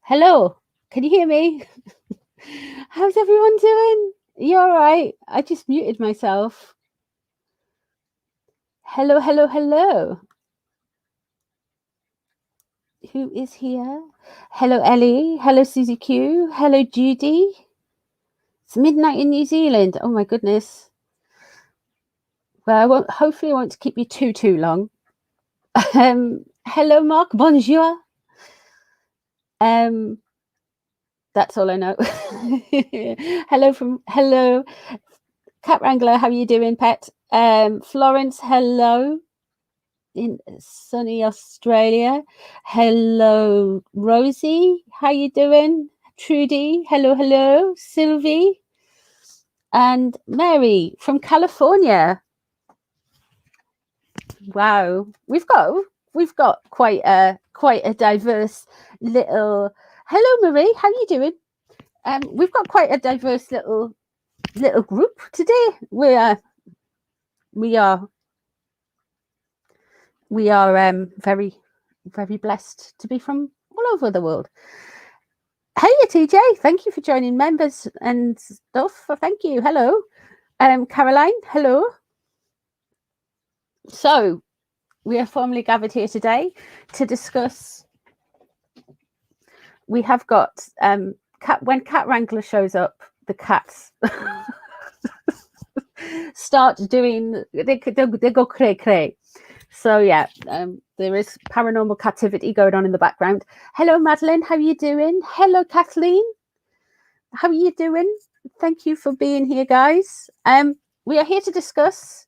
Hello, can you hear me? How's everyone doing? You all right? I just muted myself. Hello, hello, hello. Who is here? Hello, Ellie. Hello, Susie Q. Hello, Judy. It's midnight in New Zealand. Oh my goodness. Well, hopefully I won't keep you too long. Hello, Mark. Bonjour. That's all I know. Hello, Cat Wrangler. How are you doing, pet? Florence, hello. In sunny Australia. Hello, Rosie. How you doing? Trudy. Hello. Sylvie. And Mary from California. Wow, we've got quite a diverse little. Hello, Marie. How you doing? We've got quite a diverse little group today. We are very, very blessed to be from all over the world. Hey, TJ, thank you for joining members and stuff. Thank you. Hello. Caroline, hello. So we are formally gathered here today to discuss. We have got when Cat Wrangler shows up, the cats start doing. They go cray. So yeah, there is paranormal captivity going on in the background. Hello, Madeline. How are you doing? Hello, Kathleen. How are you doing? Thank you for being here, guys. We are here to discuss.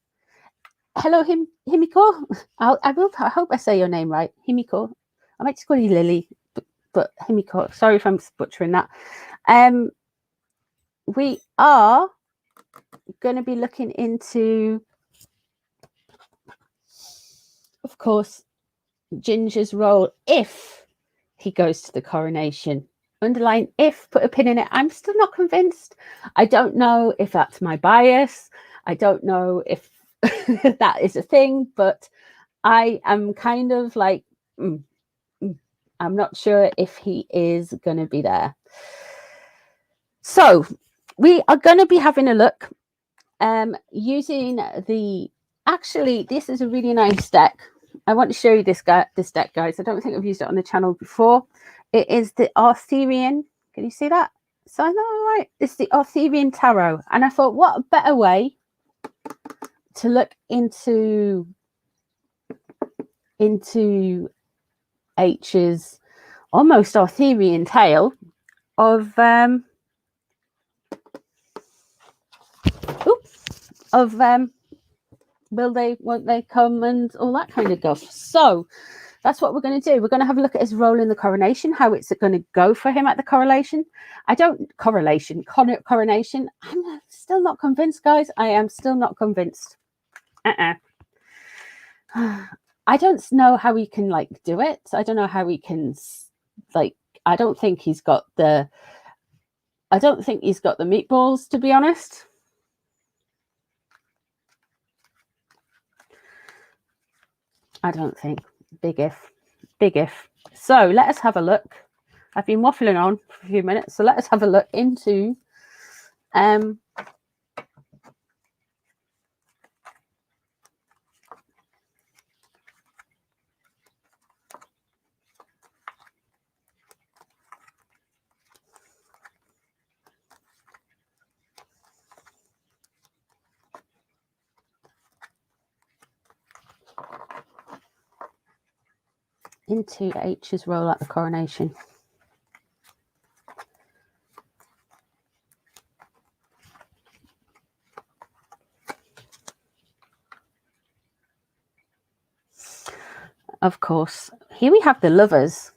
Hello, Himiko. I hope I say your name right, Himiko. I might just call you Lily, but Himiko. Sorry if I'm butchering that. We are going to be looking into, of course, Ginger's role if he goes to the coronation. Underline if, put a pin in it. I'm still not convinced. I don't know if that's my bias. I don't know if that is a thing, but I am kind of like, I'm not sure if he is going to be there. So we are going to be having a look using actually, this is a really nice deck. I want to show you this deck, guys. I don't think I've used it on the channel before. It is the Arthurian. Can you see that? So I know, right? It's the Arthurian Tarot. And I thought, what a better way to look into H's almost Arthurian tale of will they, won't they come, and all that kind of stuff. So that's what we're going to do. We're going to have a look at his role in the coronation, how it's going to go for him at the coronation. Coronation. I'm still not convinced, guys. I am still not convinced. I don't know how he can do it. I don't know how he can I don't think he's got the meatballs, to be honest. I don't think. Big if. So let us have a look. I've been waffling on for a few minutes, so let us have a look into H's role at the coronation. Of course, here we have the lovers.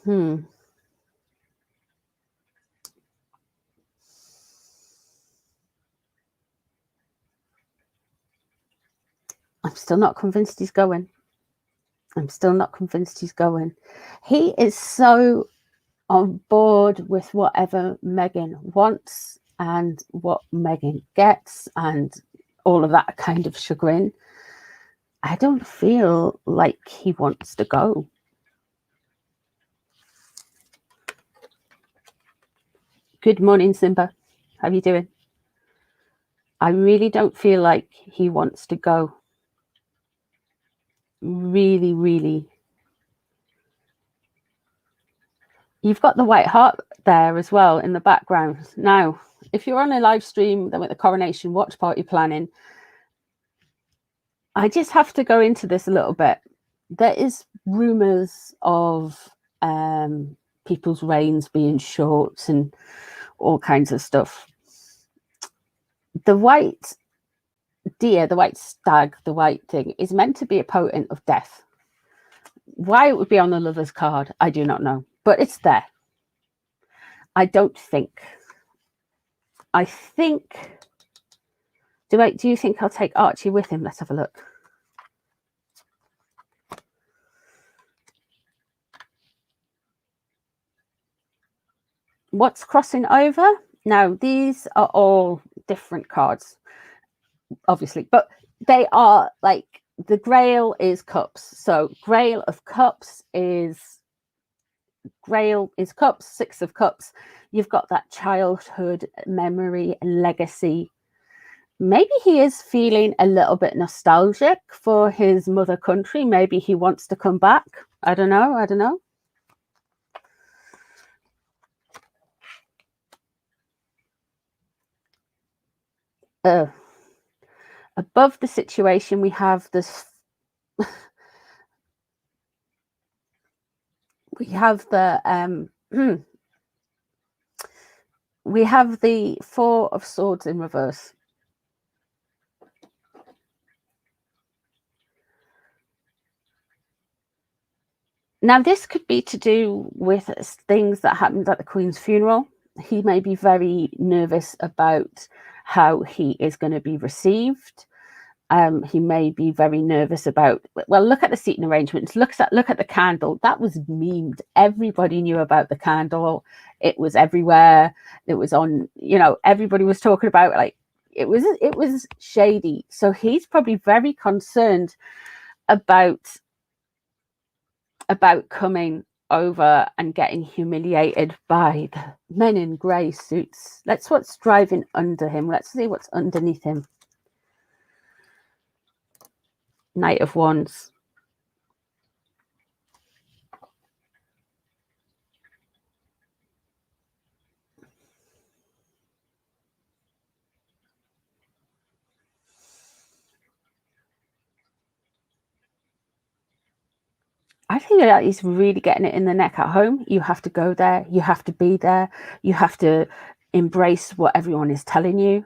I'm still not convinced he's going. He is so on board with whatever Megan wants and what Megan gets and all of that kind of chagrin. I don't feel like he wants to go. Good morning, Simba. How are you doing? I really don't feel like he wants to go. Really, really. You've got the white heart there as well in the background. Now, if you're on a live stream with the coronation watch party planning, I just have to go into this a little bit. There is rumors of people's reigns being short and all kinds of stuff. The white deer, the white stag, the white thing is meant to be a potent of death. Why it would be on the lover's card, I do not know, but it's there. I think. Do you think I'll take Archie with him? Let's have a look. What's crossing over? Now, these are all different cards, obviously, but they are the Grail is cups. So Grail is cups, Six of Cups. You've got that childhood memory, legacy. Maybe he is feeling a little bit nostalgic for his mother country. Maybe he wants to come back. I don't know. Above the situation, we have this. We have the we have the Four of Swords in reverse. Now, this could be to do with things that happened at the Queen's funeral. He may be very nervous about how he is going to be received. He may be very nervous about, well, look at the seating arrangements. Look at the candle. That was memed. Everybody knew about the candle. It was everywhere. It was on, everybody was talking about it was shady. So he's probably very concerned about coming over and getting humiliated by the men in grey suits. That's what's driving under him. Let's see what's underneath him. Knight of Wands. I feel like he's really getting it in the neck at home. You have to go there. You have to be there. You have to embrace what everyone is telling you.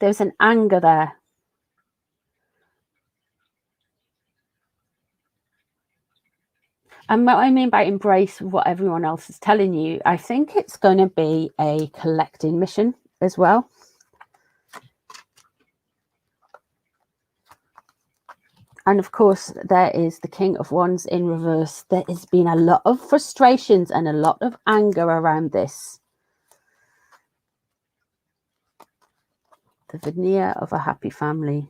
There's an anger there. And what I mean by embrace what everyone else is telling you, I think it's going to be a collecting mission as well. And of course, there is the King of Wands in reverse. There has been a lot of frustrations and a lot of anger around this. The veneer of a happy family.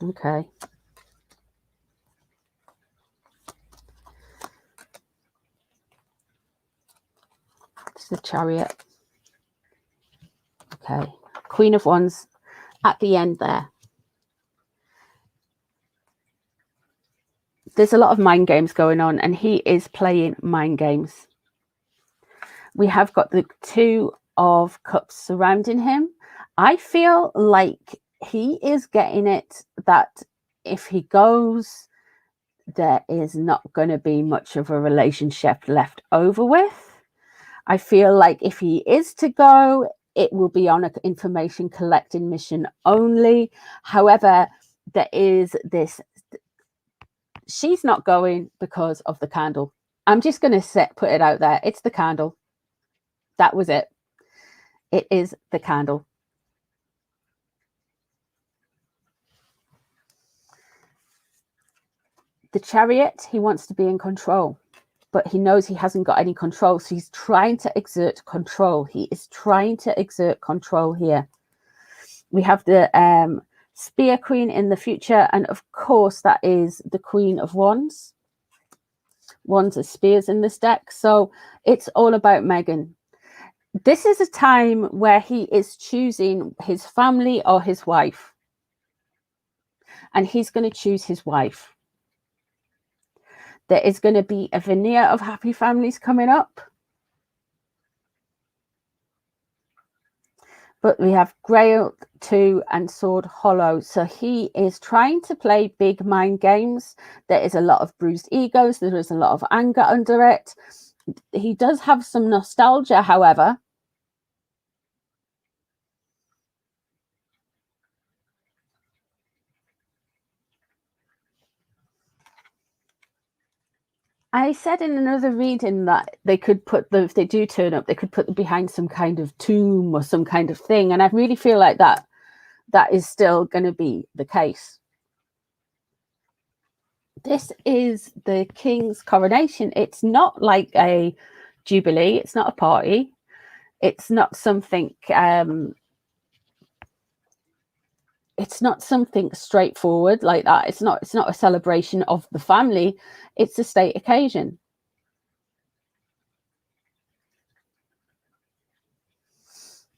Okay. It's the Chariot. Okay. Queen of Wands at the end there. There's a lot of mind games going on, and he is playing mind games. We have got the Two of Cups surrounding him. I feel like he is getting it that if he goes, there is not going to be much of a relationship left over with. I feel like if he is to go, it will be on an information collecting mission only. However, there is this, she's not going because of the candle. I'm just going to put it out there. It's the candle. That was it. It is the candle. The Chariot, he wants to be in control, but he knows he hasn't got any control. So he's trying to exert control. He is trying to exert control here. We have the Spear Queen in the future. And of course, that is the Queen of Wands. Wands are spears in this deck. So it's all about Megan. This is a time where he is choosing his family or his wife. And he's going to choose his wife. There is going to be a veneer of happy families coming up. But we have Grail 2 and Sword Hollow. So he is trying to play big mind games. There is a lot of bruised egos. There is a lot of anger under it. He does have some nostalgia, however. I said in another reading that they could put if they do turn up, they could put them behind some kind of tomb or some kind of thing. And I really feel like that is still going to be the case. This is the King's coronation. It's not like a jubilee. It's not a party. It's not something it's not something straightforward like that. It's not a celebration of the family. It's a state occasion.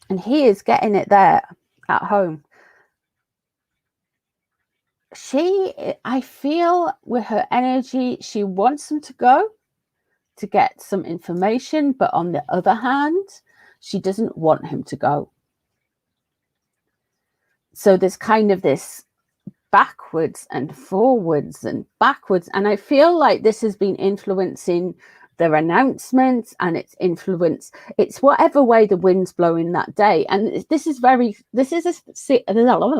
And he is getting it there at home. I feel with her energy, she wants him to go to get some information. But on the other hand, she doesn't want him to go. So there's kind of this backwards and forwards and backwards. And I feel like this has been influencing their announcements and its influence. It's whatever way the wind's blowing that day. And this is I'll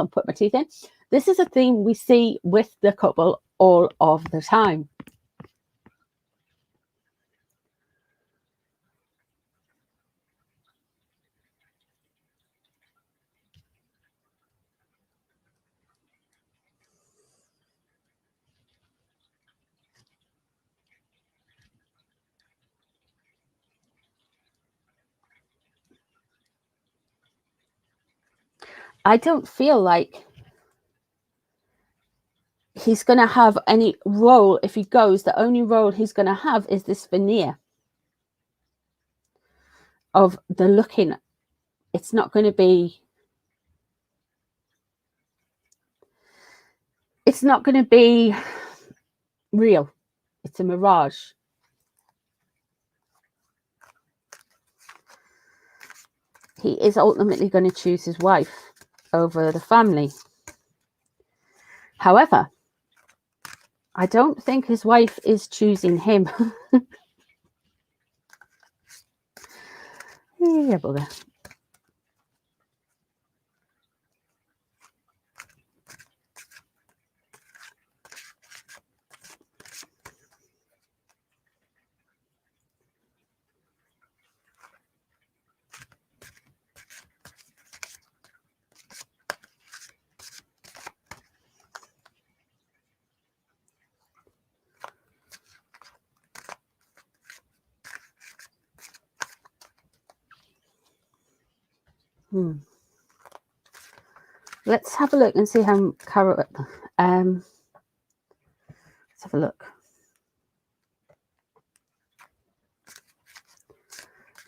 put my teeth in. This is a theme we see with the couple all of the time. I don't feel like he's going to have any role. If he goes, the only role he's going to have is this veneer of the looking. It's not going to be real. It's a mirage. He is ultimately going to choose his wife. over the family. However, I don't think his wife is choosing him. Yeah, bugger. Let's have a look and see how let's have a look.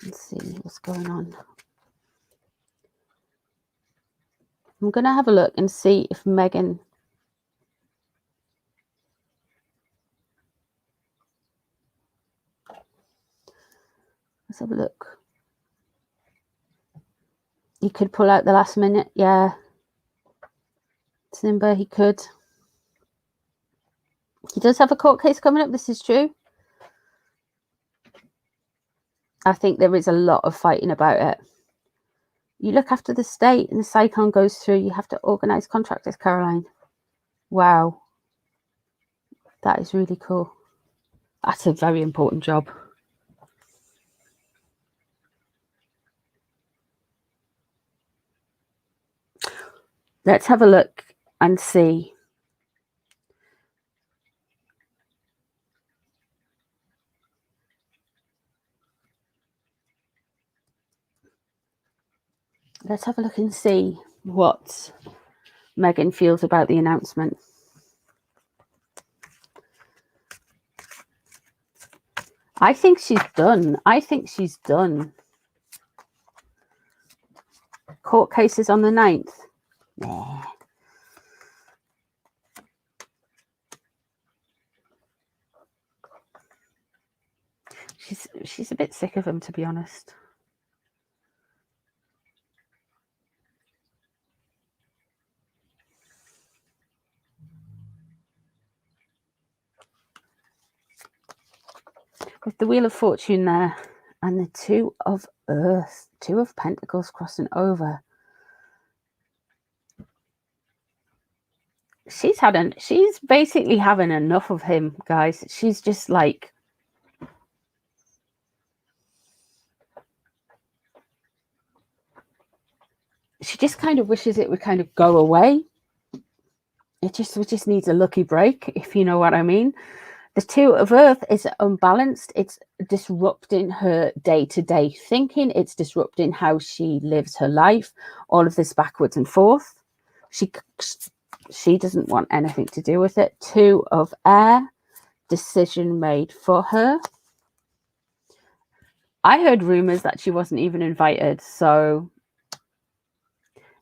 Let's see what's going on. I'm going to have a look and see if Megan... Let's have a look. He could pull out the last minute. Yeah. Simba, he could. He does have a court case coming up. This is true. I think there is a lot of fighting about it. You look after the state and the cyclone goes through. You have to organise contractors, Caroline. Wow. That is really cool. That's a very important job. Let's have a look and see. Let's have a look and see what Megan feels about the announcement. I think she's done. I think she's done. Court cases on the 9th. Nah. She's a bit sick of him, to be honest. With the Wheel of Fortune there and the Two of Earth, Two of Pentacles crossing over. She's basically having enough of him, guys. She's just like, she just kind of wishes it would kind of go away. It just needs a lucky break, if you know what I mean. The Two of Earth is unbalanced. It's disrupting her day-to-day thinking. It's disrupting how she lives her life. All of this backwards and forth. She doesn't want anything to do with it. Two of Air, decision made for her. I heard rumors that she wasn't even invited. So,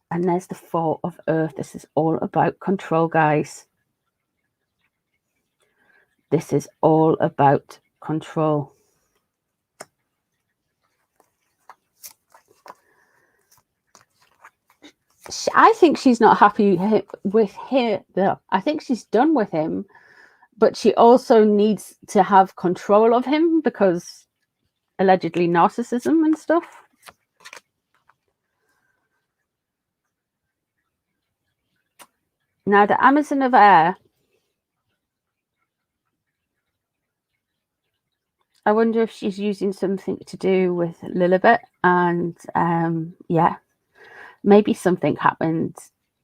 and there's the Four of Earth. This is all about control, guys. This is all about control. I think she's not happy with him. I think she's done with him, but she also needs to have control of him because allegedly narcissism and stuff. Now, the Amazon of Air, I wonder if she's using something to do with Lilibet. And yeah, maybe something happened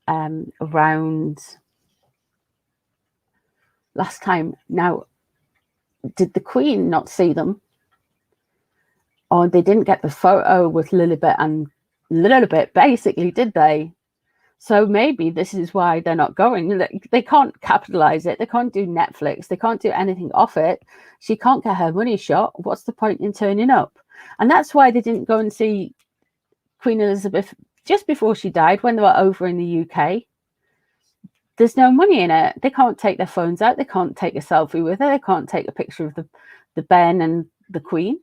around last time. Now, did the Queen not see them? Or they didn't get the photo with Lilibet and Lilibet, basically, did they? So maybe this is why they're not going. They can't capitalize it. They can't do Netflix. They can't do anything off it. She can't get her money shot. What's the point in turning up? And that's why they didn't go and see Queen Elizabeth just before she died when they were over in the UK. There's no money in it. They can't take their phones out. They can't take a selfie with her. They can't take a picture of the Ben and the Queen.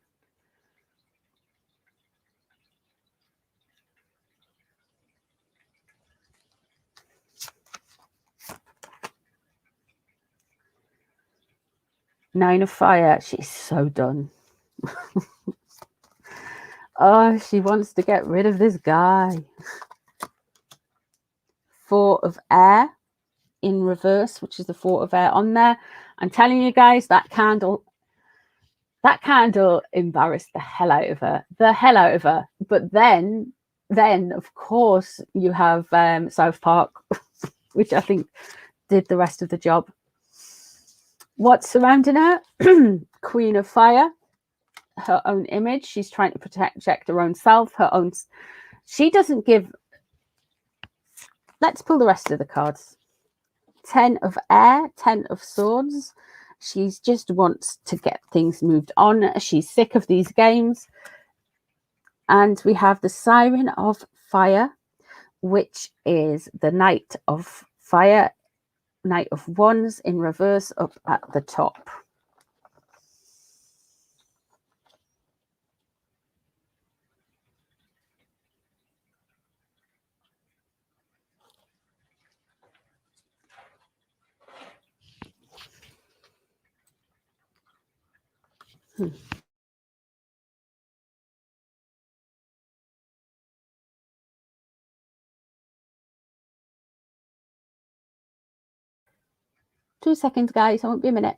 Nine of Fire. She's so done. Oh, she wants to get rid of this guy. Four of Air in reverse, which is the Four of Air on there. I'm telling you guys, that candle embarrassed the hell out of her. But then of course you have South Park, which I think did the rest of the job. What's surrounding her? Queen of Fire, her own image. She's trying to protect her own self, her own. She doesn't give. Let's pull the rest of the cards. 10 of Air, 10 of Swords. She just wants to get things moved on. She's sick of these games. And we have the Siren of Fire, which is the Knight of Fire, Knight of Wands in reverse up at the top. Hmm. Two seconds, guys. I won't be a minute.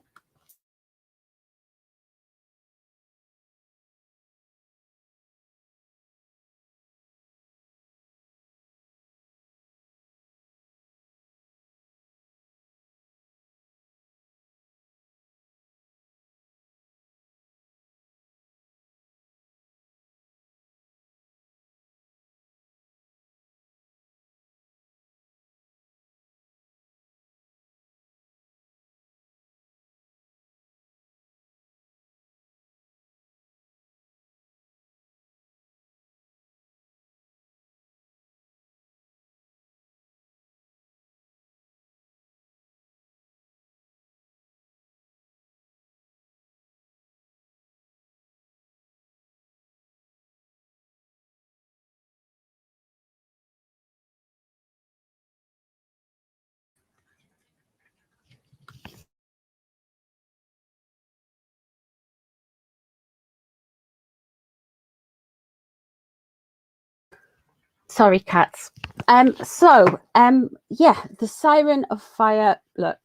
Sorry, cats. Yeah, the Siren of Fire. Look,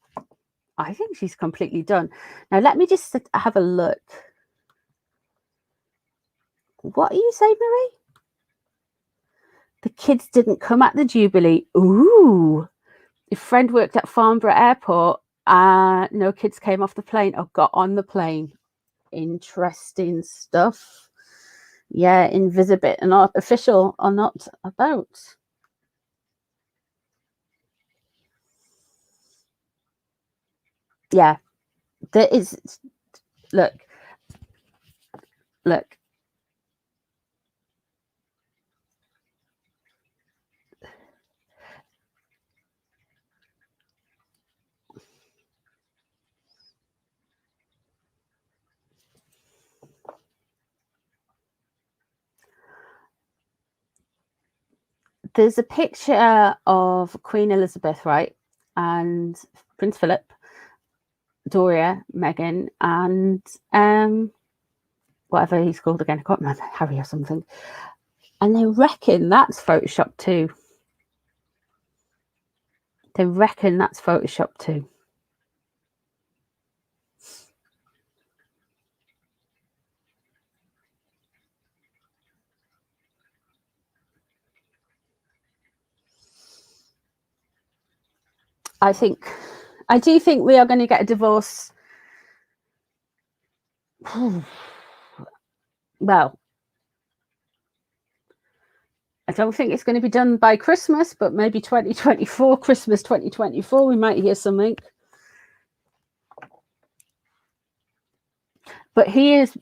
I think she's completely done. Now, let me just have a look. What are you saying, Marie? The kids didn't come at the Jubilee. Ooh. Your friend worked at Farnborough Airport. No kids came off the plane or got on the plane. Interesting stuff. Yeah, Invisibit and not official are not about. Yeah, there is. Look. There's a picture of Queen Elizabeth, right? And Prince Philip, Doria, Meghan, and whatever he's called again. I can't remember, Harry or something. And they reckon that's Photoshop too. I do think we are going to get a divorce. Well, I don't think it's going to be done by Christmas, but maybe 2024, Christmas 2024, we might hear something. But he is,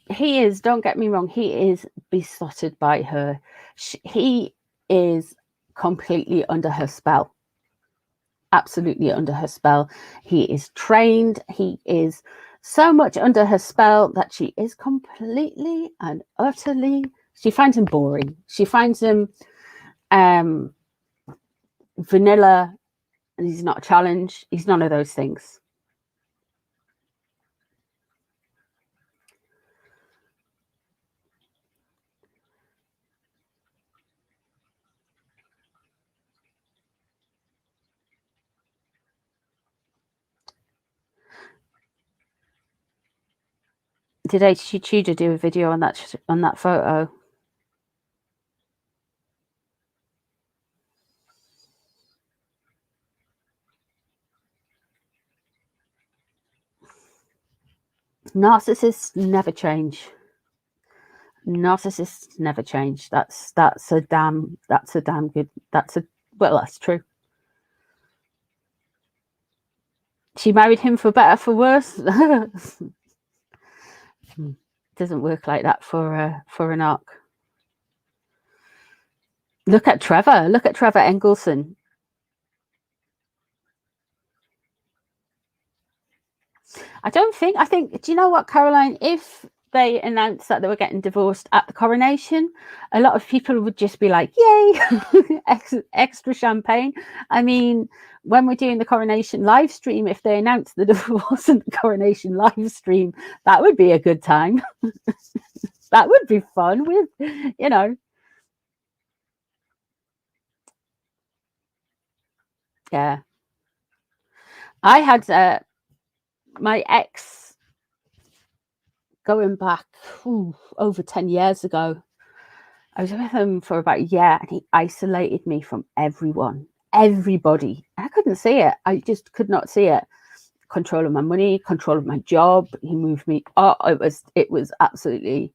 don't get me wrong, he is besotted by her. He is completely under her spell. Absolutely under her spell. He is trained. He is so much under her spell that she is completely and utterly, she finds him boring. She finds him vanilla, and he's not a challenge. He's none of those things. Did H.G. Tudor do a video on that photo? Narcissists never change. Narcissists never change. That's a damn good. Well, that's true. She married him for better, for worse. Doesn't work like that for an arc. Look at Trevor. Look at Trevor Engelson. I think, do you know what, Caroline? If they announced that they were getting divorced at the coronation, a lot of people would just be like, yay, extra champagne. I mean, when we're doing the coronation live stream, if they announced the divorce in the coronation live stream, that would be a good time. That would be fun with, you know. Yeah. I had my ex going back over 10 years ago. I was with him for about a year and he isolated me from everybody. I couldn't see it. I just could not see it. Control of my money, control of my job. He moved me. Oh, it was absolutely,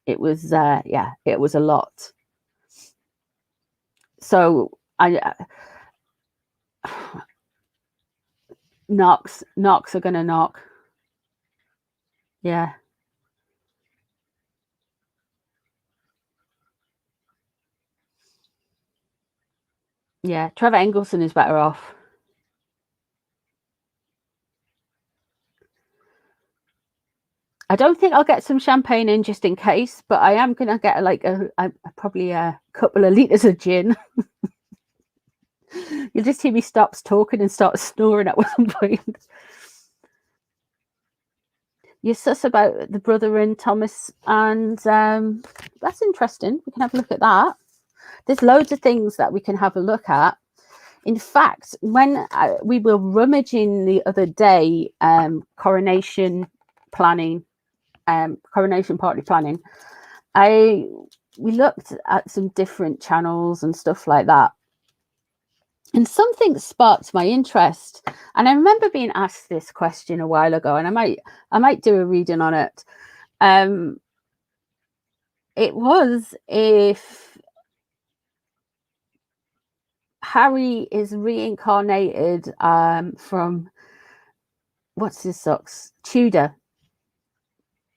it was a lot. So knocks are gonna knock. Yeah. Yeah, Trevor Engelson is better off. I don't think I'll get some champagne in just in case, but I am gonna get probably a couple of litres of gin. You'll just hear me stop talking and start snoring at one point. You're sus about the brother and Thomas, and that's interesting. We can have a look at that. There's loads of things that we can have a look at. In fact, when we were rummaging the other day, coronation party planning, we looked at some different channels and stuff like that, and something sparked my interest. And I remember being asked this question a while ago, and I might do a reading on it. It was if Harry is reincarnated from what's his socks? Tudor.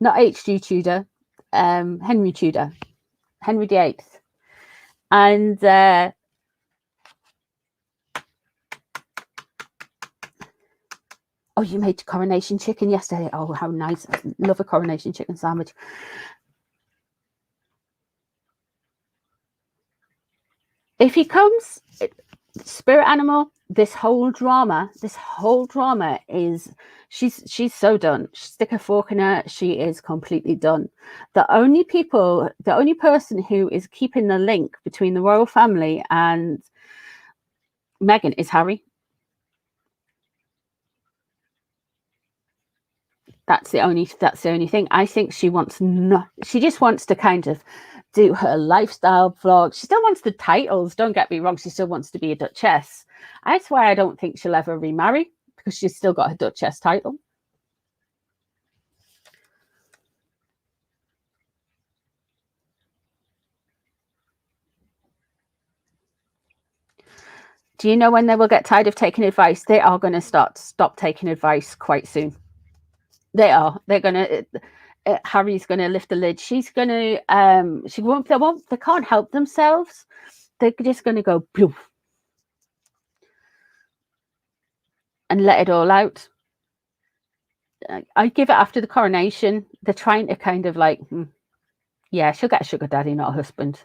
Not H.G. Tudor, Henry Tudor, Henry VIII. And oh, you made coronation chicken yesterday. Oh, how nice. I love a coronation chicken sandwich. If he comes, spirit animal, this whole drama is she's so done. Stick a fork in her. She is completely done. The only person who is keeping the link between the royal family and Meghan is Harry. That's the only thing. I think she just wants to kind of do her lifestyle vlog. She still wants the titles, don't get me wrong. She still wants to be a duchess. That's why I don't think she'll ever remarry, because she's still got a duchess title. Do you know when they will get tired of taking advice? They are going to stop taking advice quite soon. They're going to Harry's going to lift the lid. She's going to they can't help themselves. They're just going to go poof and let it all out. I give it after the coronation. They're trying to kind of like, yeah, she'll get a sugar daddy, not a husband.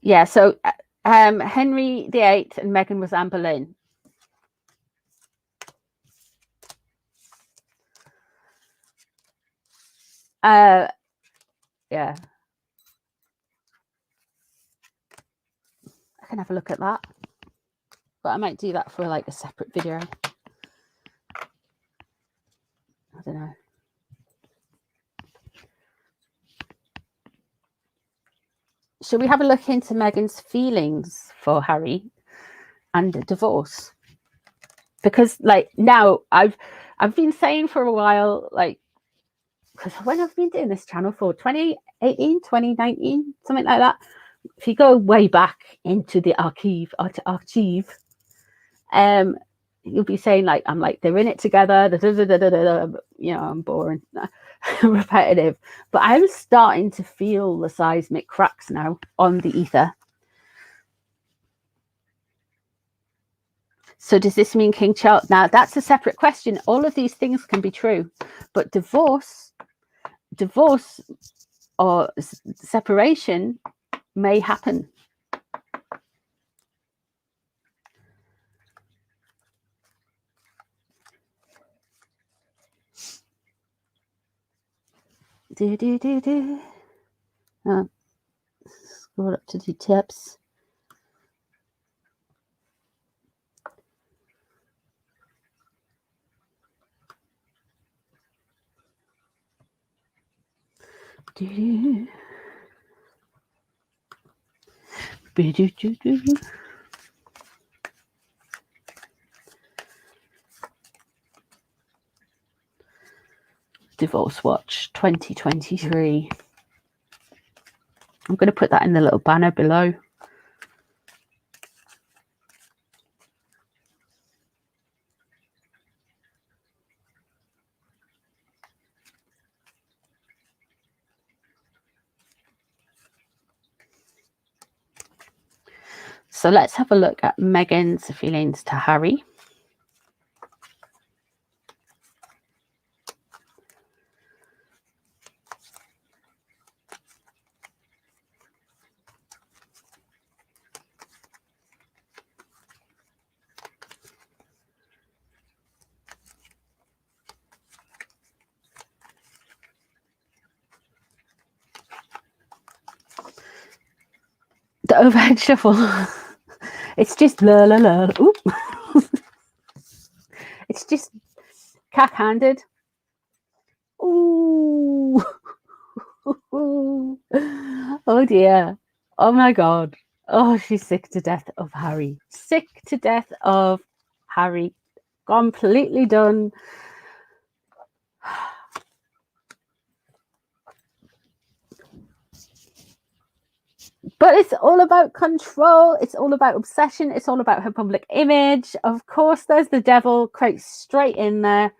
Yeah, so Henry VIII and Meghan was Anne Boleyn. Yeah. I can have a look at that. But I might do that for like a separate video. I don't know. Should we have a look into Meghan's feelings for Harry and a divorce? Because like now I've been saying for a while, like, because when I've been doing this channel for 2018, 2019, something like that. If you go way back into the archive, you'll be saying like, I'm like, they're in it together, you know, I'm boring, repetitive, but I'm starting to feel the seismic cracks now on the ether. So does this mean King Charles? Now that's a separate question. All of these things can be true, but divorce or separation may happen. Scroll up to the tips. Divorce Watch 2023. I'm going to put that in the little banner below. So let's have a look at Meghan's feelings to Harry. The overhead shuffle. It's just la la la. Oop. It's just cack-handed. Ooh. Oh dear. Oh my God. Oh, she's sick to death of Harry. Sick to death of Harry. Completely done. But it's all about control. It's all about obsession. It's all about her public image. Of course, there's the devil crept straight in there.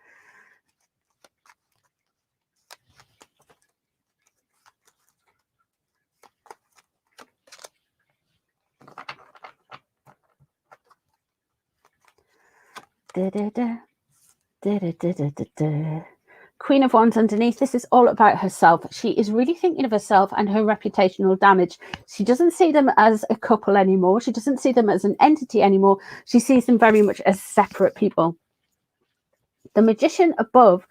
Queen of Wands underneath. This is all about herself. She is really thinking of herself and her reputational damage. She doesn't see them as a couple anymore. She doesn't see them as an entity anymore. She sees them very much as separate people. The Magician above,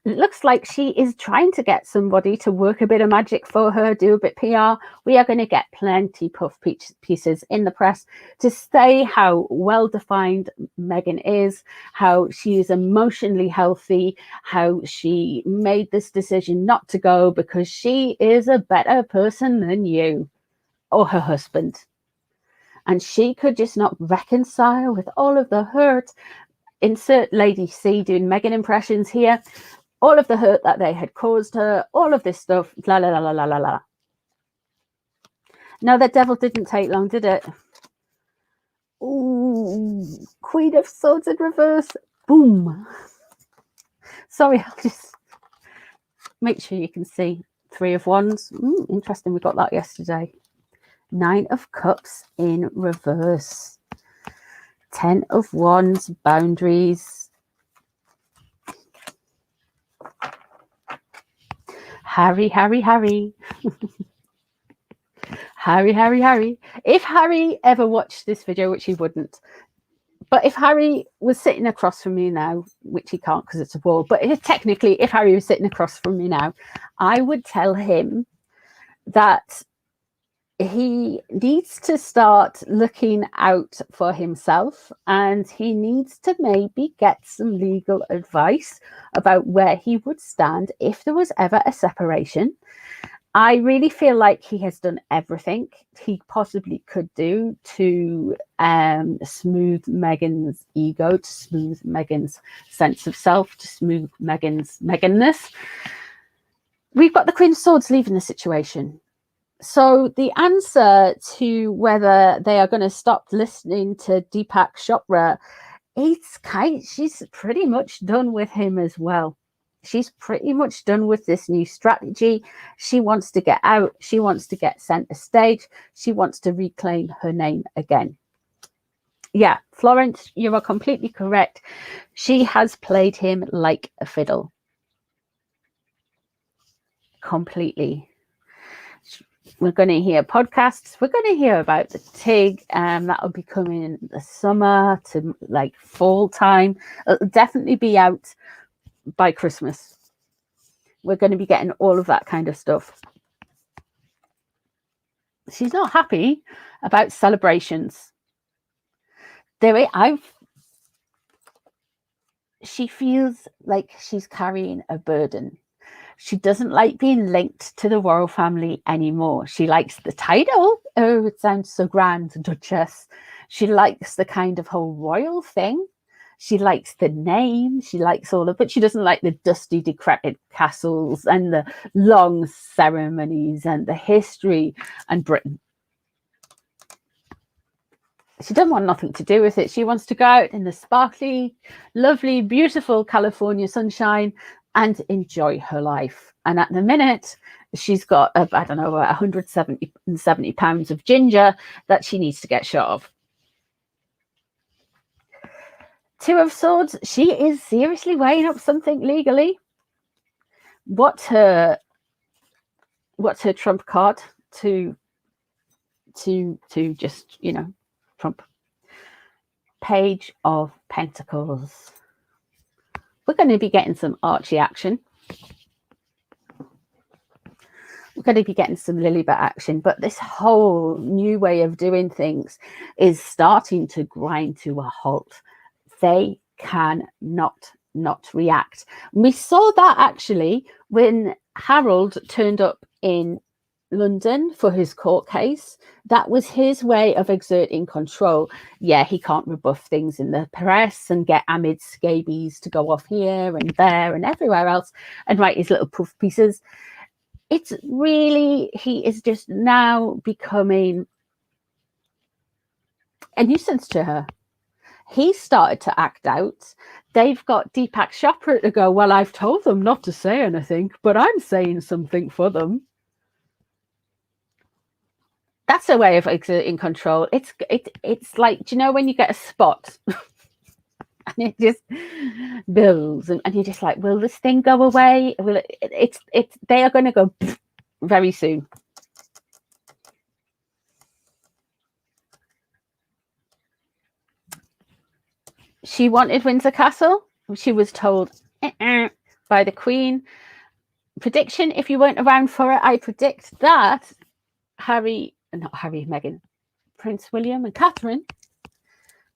it looks like she is trying to get somebody to work a bit of magic for her, do a bit PR. We are going to get plenty puff pieces in the press to say how well-defined Meghan is, how she is emotionally healthy, how she made this decision not to go because she is a better person than you or her husband. And she could just not reconcile with all of the hurt. Insert Lady C doing Meghan impressions here. All of the hurt that they had caused her, all of this stuff, la la la la la la la. No, the devil didn't take long, did it? Ooh, Queen of Swords in reverse. Boom. Sorry, I'll just make sure you can see. Three of Wands. Interesting, we got that yesterday. Nine of Cups in reverse. 10 of Wands, boundaries. Harry. Harry. If Harry ever watched this video, which he wouldn't, but if Harry was sitting across from me now, which he can't because it's a wall, but technically if Harry was sitting across from me now, I would tell him that he needs to start looking out for himself, and he needs to maybe get some legal advice about where he would stand if there was ever a separation. I really feel like he has done everything he possibly could do to smooth Meghan's ego, to smooth Meghan's sense of self, to smooth Meghan's Meghan-ness. We've got the Queen of Swords leaving the situation. So the answer to whether they are going to stop listening to Deepak Chopra, she's pretty much done with him as well. She's pretty much done with this new strategy. She wants to get out. She wants to get center stage. She wants to reclaim her name again. Yeah, Florence, you are completely correct. She has played him like a fiddle. Completely. We're going to hear podcasts. We're going to hear about the TIG. That'll be coming in the summer to like fall time. It'll definitely be out by Christmas. We're going to be getting all of that kind of stuff. She's not happy about celebrations. She feels like she's carrying a burden. She doesn't like being linked to the royal family anymore. She likes the title. Oh, it sounds so grand, Duchess. She likes the kind of whole royal thing. She likes the name. She likes all of it. But she doesn't like the dusty, decrepit castles and the long ceremonies and the history and Britain. She doesn't want nothing to do with it. She wants to go out in the sparkly, lovely, beautiful California sunshine and enjoy her life. And at the minute, she's got, I don't know, 170 pounds of ginger that she needs to get shot of. Two of Swords, she is seriously weighing up something legally. What's her trump card to just, you know, trump? Page of Pentacles. We're going to be getting some Archie action. We're going to be getting some Lilibet action, but this whole new way of doing things is starting to grind to a halt. They cannot not react. We saw that actually when Harold turned up in London for his court case. That was his way of exerting control. Yeah, he can't rebuff things in the press and get Ahmed scabies to go off here and there and everywhere else and write his little puff pieces. It's really, he is just now becoming a nuisance to her. He started to act out. They've got Deepak Chopra to go, well, I've told them not to say anything, but I'm saying something for them. That's a way of exerting control. It's like, do you know when you get a spot and it just builds and you're just like, will this thing go away? Will it? They are going to go very soon. She wanted Windsor Castle. She was told by the Queen. Prediction, if you weren't around for it, I predict that Meghan, Prince William and Catherine,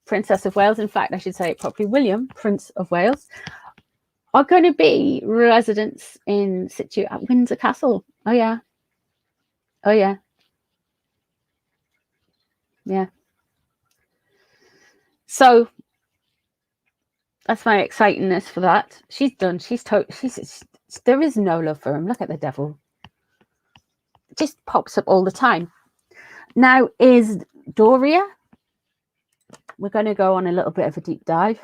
Princess of Wales, in fact, I should say it properly, William, Prince of Wales, are going to be residents in situ at Windsor Castle. Oh, yeah. Oh, yeah. Yeah. So that's my excitingness for that. She's done. There is no love for him. Look at the devil. It just pops up all the time. Now is Doria. We're going to go on a little bit of a deep dive.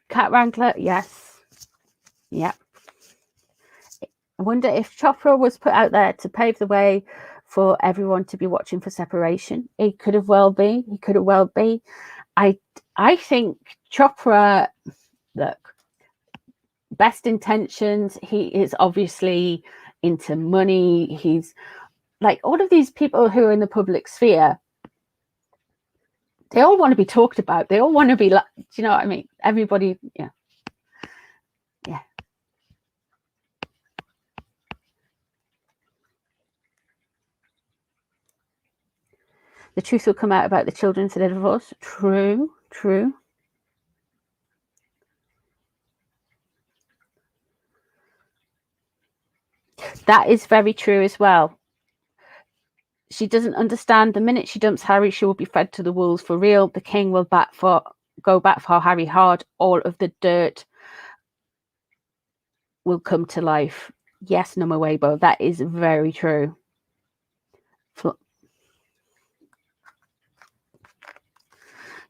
Cat Wrangler, yes. Yep. I wonder if Chopra was put out there to pave the way for everyone to be watching for separation. It could have well be. He could have well be. I think Chopra, look, best intentions. He is obviously into money. He's like all of these people who are in the public sphere. They all want to be talked about. They all want to be like, do you know what I mean? Everybody, yeah. Yeah. The truth will come out about the children to the divorce. True, true. That is very true as well. She doesn't understand the minute she dumps Harry, she will be fed to the wolves for real. The king will go back for Harry hard. All of the dirt will come to life. Yes, Number Weibo, that is very true.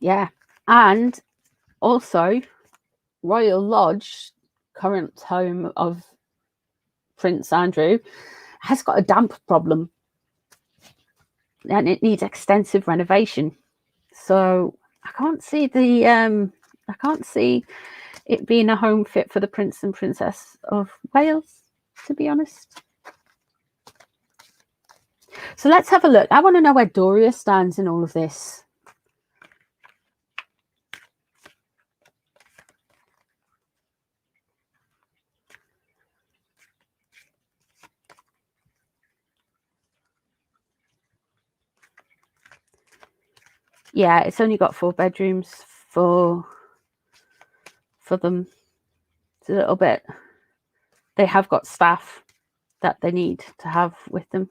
Yeah, and also Royal Lodge, current home of Prince Andrew, has got a damp problem and it needs extensive renovation. So I can't see it being a home fit for the Prince and Princess of Wales, to be honest. So let's have a look. I want to know where Doria stands in all of this. Yeah, it's only got 4 bedrooms for them. It's a little bit. They have got staff that they need to have with them.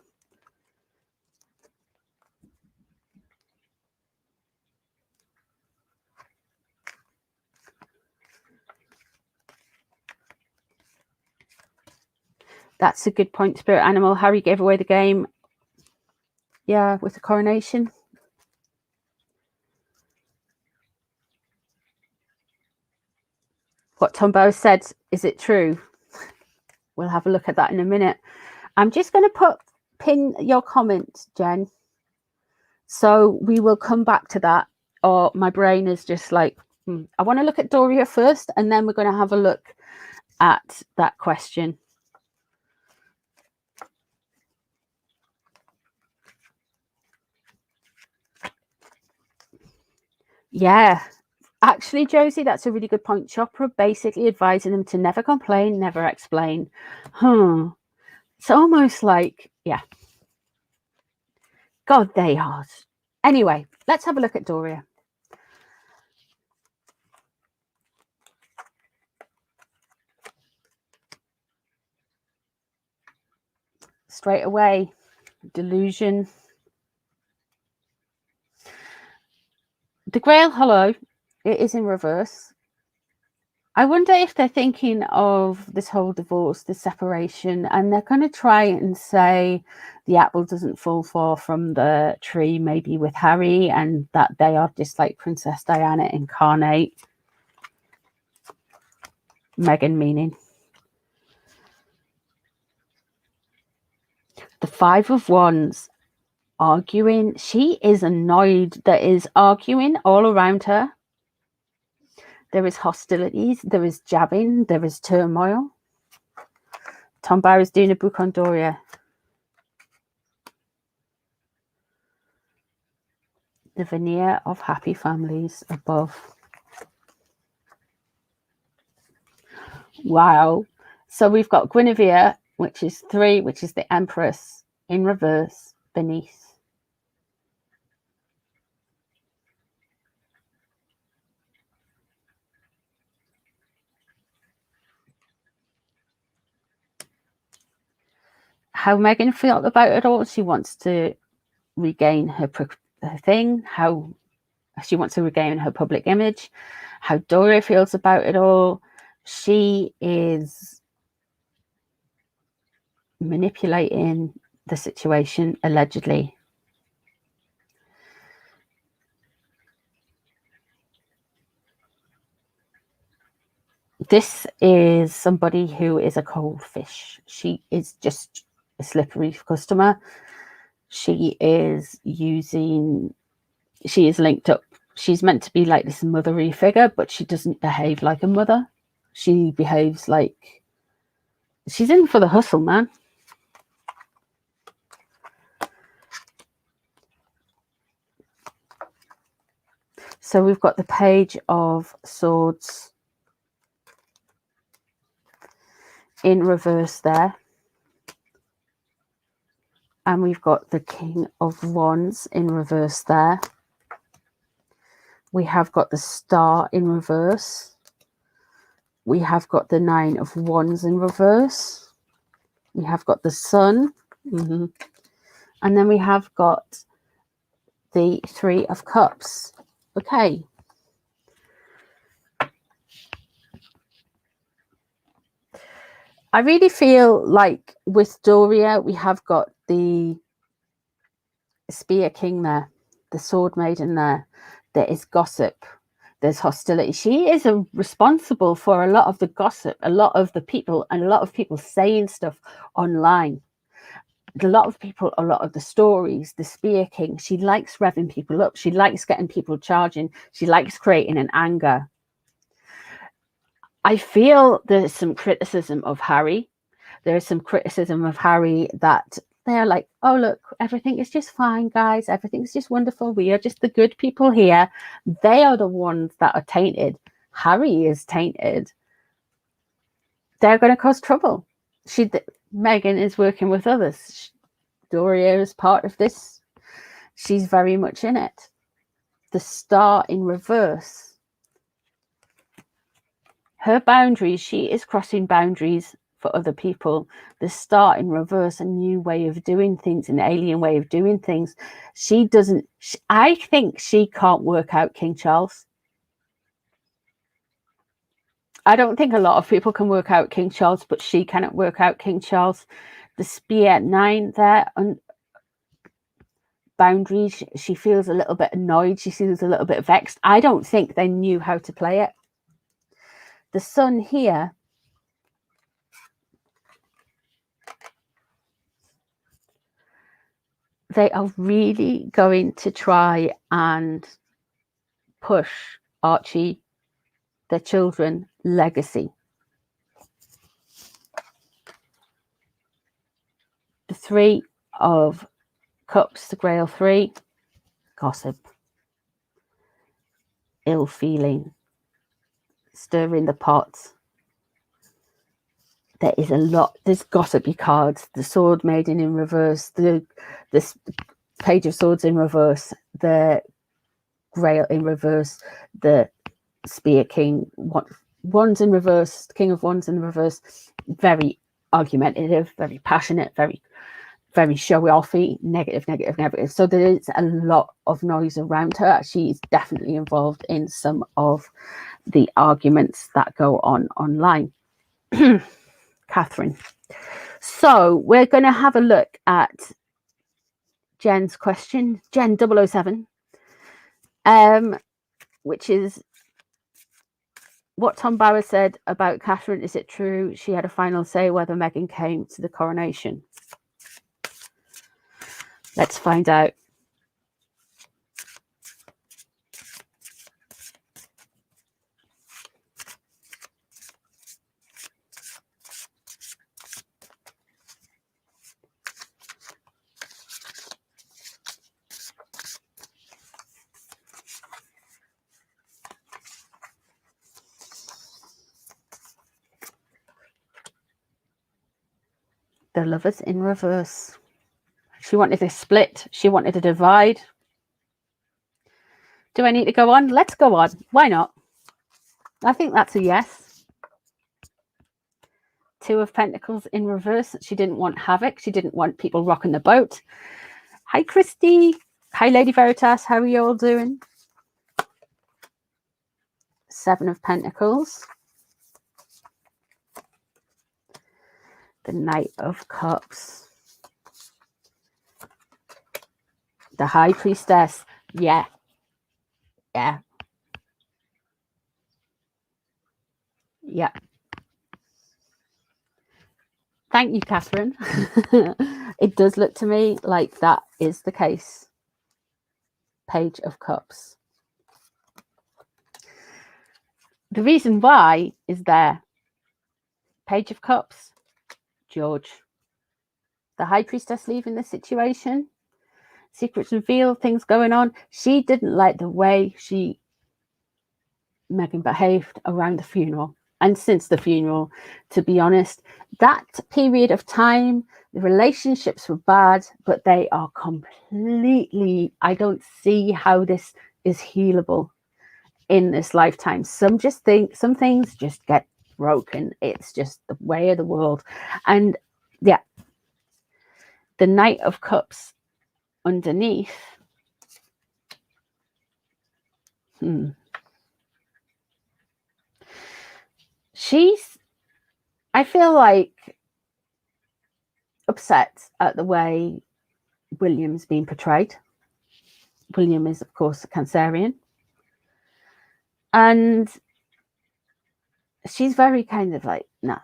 That's a good point, Spirit Animal. Harry gave away the game. Yeah, with the coronation. What Tombo said, is it true? We'll have a look at that in a minute. I'm just going to pin your comment, Jen. So we will come back to that. Or my brain is just like, I want to look at Doria first, and then we're going to have a look at that question. Yeah, actually, Josie, that's a really good point. Chopra basically advising them to never complain, never explain. It's almost like, yeah. God, they are. Anyway, let's have a look at Doria. Straight away, delusion. The Grail Hollow, it is in reverse. I wonder if they're thinking of this whole divorce, this separation, and they're going to try and say the apple doesn't fall far from the tree, maybe with Harry, and that they are just like Princess Diana incarnate. Meghan meaning. The 5 of Wands, arguing. She is annoyed. There is arguing all around her. There is hostilities. There is jabbing. There is turmoil. Tom Barr is doing a book on Doria. The veneer of happy families above. Wow. So we've got Guinevere, which is 3, which is the Empress, in reverse beneath. How Meghan felt about it all. She wants to regain her thing. How she wants to regain her public image. How Doria feels about it all. She is manipulating the situation, allegedly. This is somebody who is a cold fish. She is just a slippery customer. She is linked up. She's meant to be like this mothery figure, but she doesn't behave like a mother. She behaves like she's in for the hustle, man. So we've got the Page of Swords in reverse there. And we've got the King of Wands in reverse there. We have got the Star in reverse. We have got the Nine of Wands in reverse. We have got the Sun. And then we have got the Three of Cups. Okay. I really feel like with Doria, we have got the Spear King there, the Sword Maiden there. There is gossip. There's hostility. She is responsible for a lot of the gossip, a lot of the people, and a lot of people saying stuff online. A lot of people, a lot of the stories, the Spear King, she likes revving people up. She likes getting people charging. She likes creating an anger. I feel there's some criticism of Harry. There's some criticism of Harry that they're like, oh, look, everything is just fine, guys. Everything's just wonderful. We are just the good people here. They are the ones that are tainted. Harry is tainted. They're going to cause trouble. Meghan is working with others. Doria is part of this. She's very much in it. The Star in reverse. Her boundaries, she is crossing boundaries for other people. The Star in reverse, a new way of doing things, an alien way of doing things. She doesn't, I think she can't work out King Charles. I don't think a lot of people can work out King Charles, but she cannot work out King Charles. The Spear 9 there, and boundaries, she feels a little bit annoyed. She feels a little bit vexed. I don't think they knew how to play it. The Sun here, they are really going to try and push Archie, their children, legacy. The Three of Cups, the Grail 3, gossip, ill feeling, stirring the pot. There is a lot, there's gossipy cards, the Sword Maiden in reverse, the Page of Swords in reverse, the Grail in reverse, the Spear King, Wands in reverse, King of Wands in reverse. Very argumentative, very passionate, very showy-offy, negative. So there is a lot of noise around her. She is definitely involved in some of the arguments that go on online. Catherine. So we're going to have a look at Jen's question, Jen 007, which is what Tom Bauer said about Catherine. Is it true she had a final say whether Meghan came to the coronation? Let's find out. The Lovers in reverse. She wanted a split. She wanted a divide. Do I need to go on? Let's go on. Why not? I think that's a yes. Two of Pentacles in reverse. She didn't want havoc. She didn't want people rocking the boat. Hi, Christy. Hi, Lady Veritas. How are you all doing? Seven of Pentacles. The Knight of Cups. The High Priestess. Yeah. Yeah. Yeah. Thank you, Catherine. It does look to me like that is the case. Page of Cups. The reason why is there. Page of Cups. George. The High Priestess leaving the situation. Secrets revealed, things going on. She didn't like the way Meghan behaved around the funeral. and since the funeral, to be honest. That period of time, the relationships were bad, but they are completely, I don't see how this is healable in this lifetime. Some things just get broken. It's just the way of the world. And yeah, the Knight of Cups underneath. She's, I feel like, upset at the way William's being portrayed. William is, of course, a Cancerian. And she's very kind of like, nah,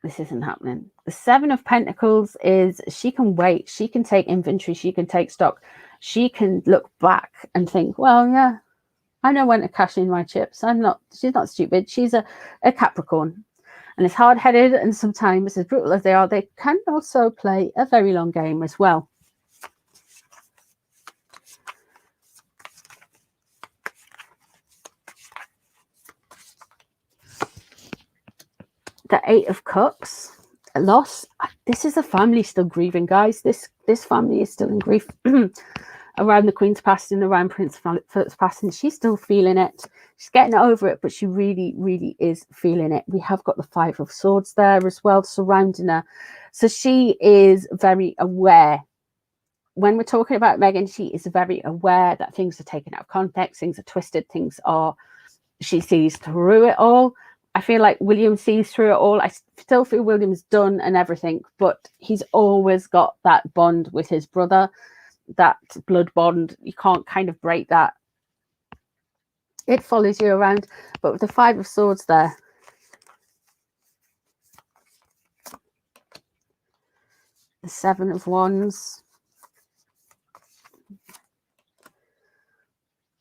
this isn't happening. The Seven of Pentacles is, she can wait. She can take inventory. She can take stock. She can look back and think, well, yeah, I know when to cash in my chips. She's not stupid. She's a Capricorn. And as hard-headed and sometimes as brutal as they are, they can also play a very long game as well. The Eight of Cups, a loss. This is a family still grieving, guys. This family is still in grief around the Queen's passing, around Prince Philip's passing. She's still feeling it. She's getting over it, but she really, really is feeling it. We have got the Five of Swords there as well, surrounding her. So she is very aware. When we're talking about Meghan, she is very aware that things are taken out of context, things are twisted, she sees through it all. I feel like William sees through it all. I still feel William's done and everything, but he's always got that bond with his brother, that blood bond. You can't kind of break that. It follows you around. But with the Five of Swords there, the Seven of Wands,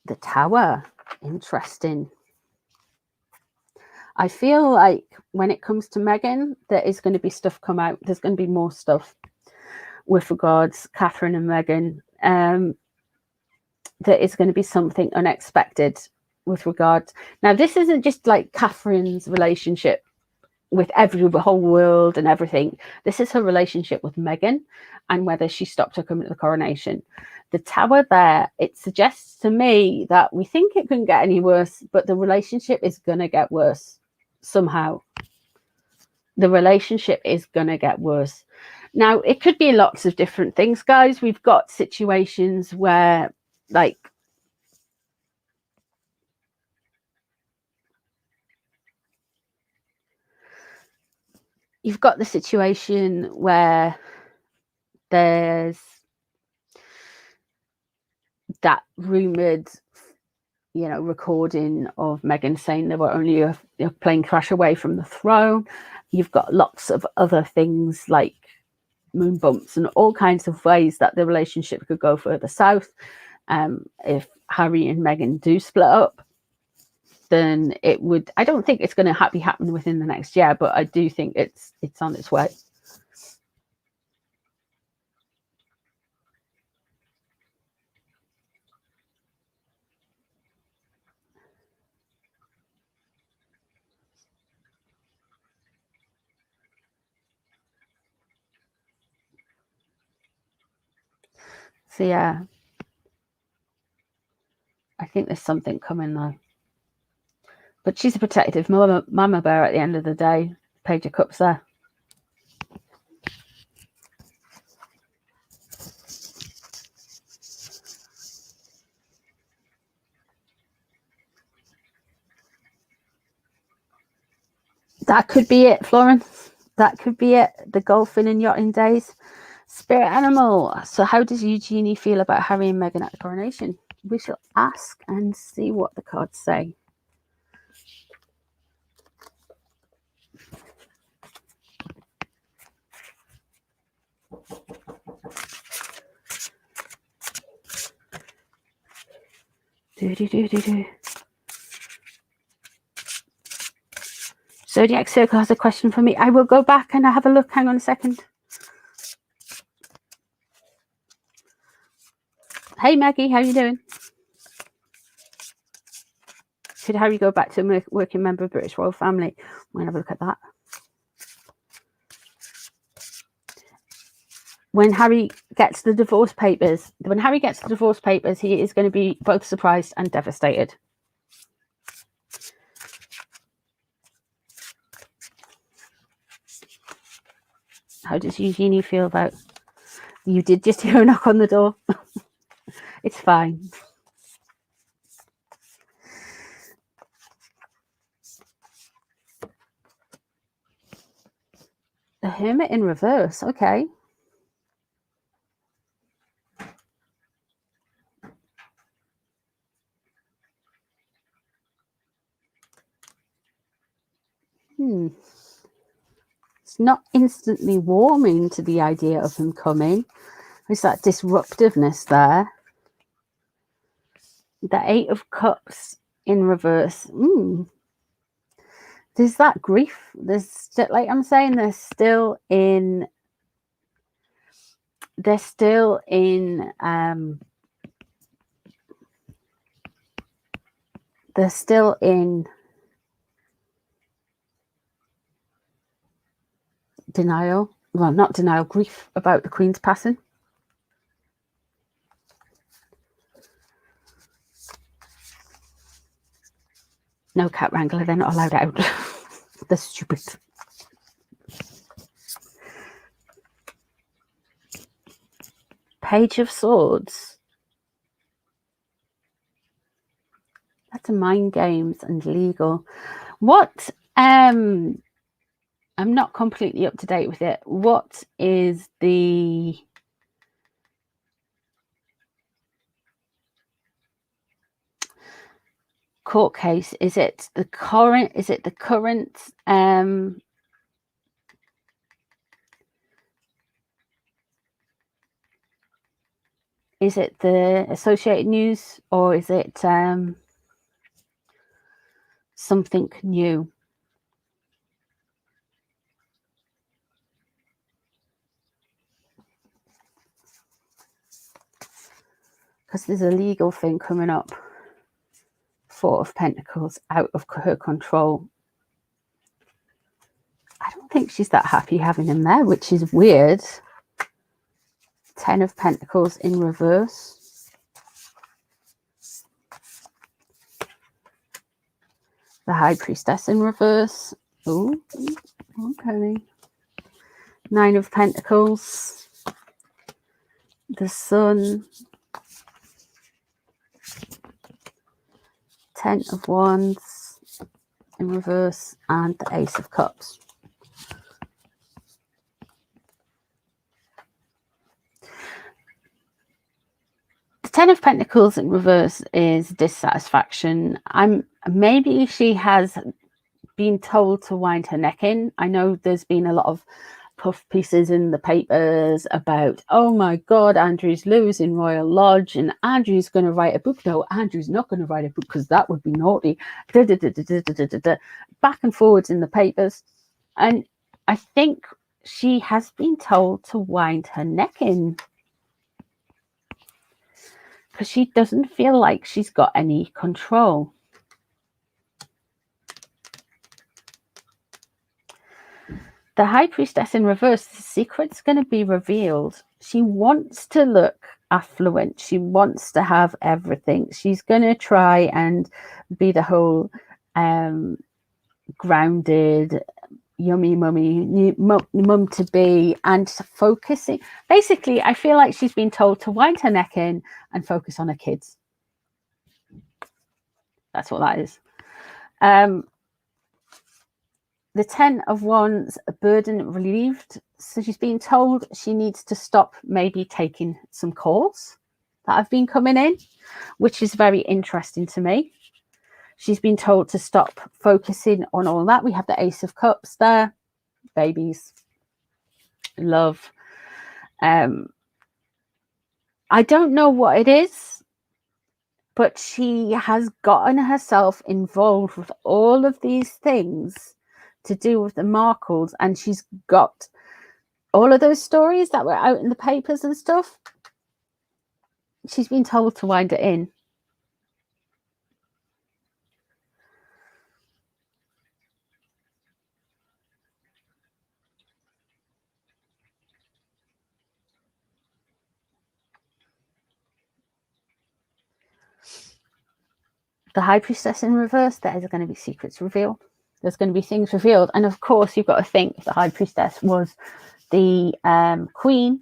the Tower, interesting. I feel like when it comes to Meghan, there is going to be stuff come out. There's going to be more stuff with regards Catherine and Meghan. There is going to be something unexpected with regards. Now, this isn't just like Catherine's relationship with the whole world and everything. This is her relationship with Meghan and whether she stopped her coming to the coronation. The Tower there, it suggests to me that we think it couldn't get any worse, but the relationship is going to get worse somehow. The relationship is going to get worse. Now, it could be lots of different things, guys. We've got situations where, like, you've got the situation where there's that rumoured, recording of Meghan saying they were only a plane crash away from the throne. You've got lots of other things like moon bumps and all kinds of ways that the relationship could go further south. If Harry and Meghan do split up, then it would, I don't think it's going to be happening within the next year, but I do think it's on its way. So yeah, I think there's something coming though. But she's a protective mama bear at the end of the day. Page of Cups there. That could be it, Florence. That could be it. The golfing and yachting days. Spirit animal. So how does Eugenie feel about Harry and Meghan at the coronation? We shall ask and see what the cards say. Zodiac Circle has a question for me. I will go back and have a look. Hang on a second. Hey Maggie, how you doing? Should Harry go back to a working member of the British royal family? We'll have a look at that. When Harry gets the divorce papers, he is going to be both surprised and devastated. How does Eugenie feel about... You did just hear a knock on the door. It's fine. The Hermit in reverse. Okay. It's not instantly warming to the idea of him coming. There's that disruptiveness there. The Eight of Cups in reverse. There's that grief. There's still, like I'm saying, they're still in denial. Well, not denial, grief about the Queen's passing. No cat wrangler, they're not allowed out. They're stupid. Page of Swords. That's a mind games and legal. What I'm not completely up to date with it. What is the court case? Is it the current? Is it the current? Is it the Associated News, or is it something new? Because there's a legal thing coming up. Four of Pentacles, out of her control. I don't think she's that happy having him there, which is weird. 10 of Pentacles in reverse. The High Priestess in reverse. Oh, okay. 9 of Pentacles. The Sun. 10 of Wands in reverse, and the Ace of Cups. The 10 of Pentacles in reverse is dissatisfaction. Maybe she has been told to wind her neck in. I know there's been a lot of puff pieces in the papers about, oh my God, Andrew's losing Royal Lodge and Andrew's going to write a book. No, Andrew's not going to write a book because that would be naughty. Back and forwards in the papers. And I think she has been told to wind her neck in because she doesn't feel like she's got any control. The High Priestess in reverse, the secret's going to be revealed. She wants to look affluent. She wants to have everything. She's going to try and be the whole grounded, yummy mummy, mum to be, and focusing. Basically, I feel like she's been told to wind her neck in and focus on her kids. That's what that is. The 10 of Wands, a burden relieved. So she's been told she needs to stop maybe taking some calls that have been coming in, which is very interesting to me. She's been told to stop focusing on all that. We have the Ace of Cups there. Babies. Love. I don't know what it is, but she has gotten herself involved with all of these things to do with the Markles, and she's got all of those stories that were out in the papers and stuff. She's been told to wind it in. the High Priestess in reverse, there's going to be secrets revealed. There's going to be things revealed. And of course, you've got to think the High Priestess was the queen.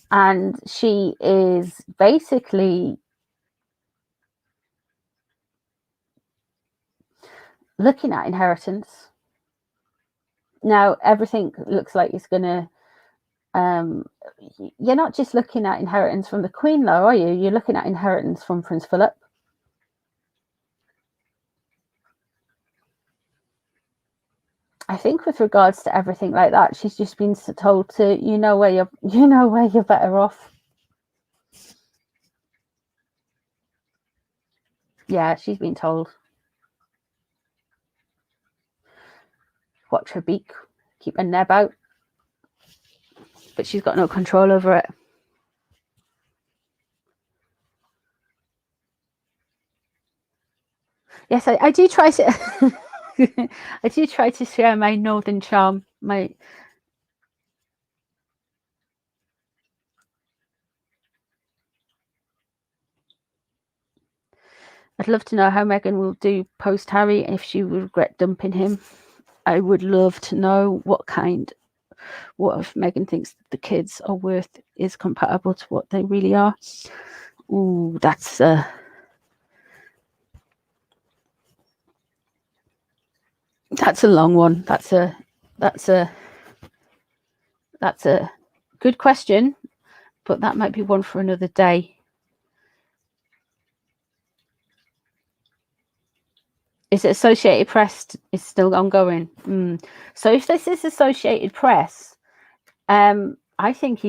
And she is basically looking at inheritance. Now, everything looks like it's going to... you're not just looking at inheritance from the queen, though, are you? You're looking at inheritance from Prince Philip. I think with regards to everything like that, she's just been told to, you know where you're better off. Yeah, she's been told. Watch her beak, keep her neb out. But she's got no control over it. Yes, I do try to I do try to share my northern charm. I'd love to know how Meghan will do post Harry, if she will regret dumping him. I would love to know what if Meghan thinks the kids are worth is compatible to what they really are. Ooh, that's a long one. That's a good question, but that might be one for another day. Is it Associated Press? Is still ongoing. So if this is Associated Press, I think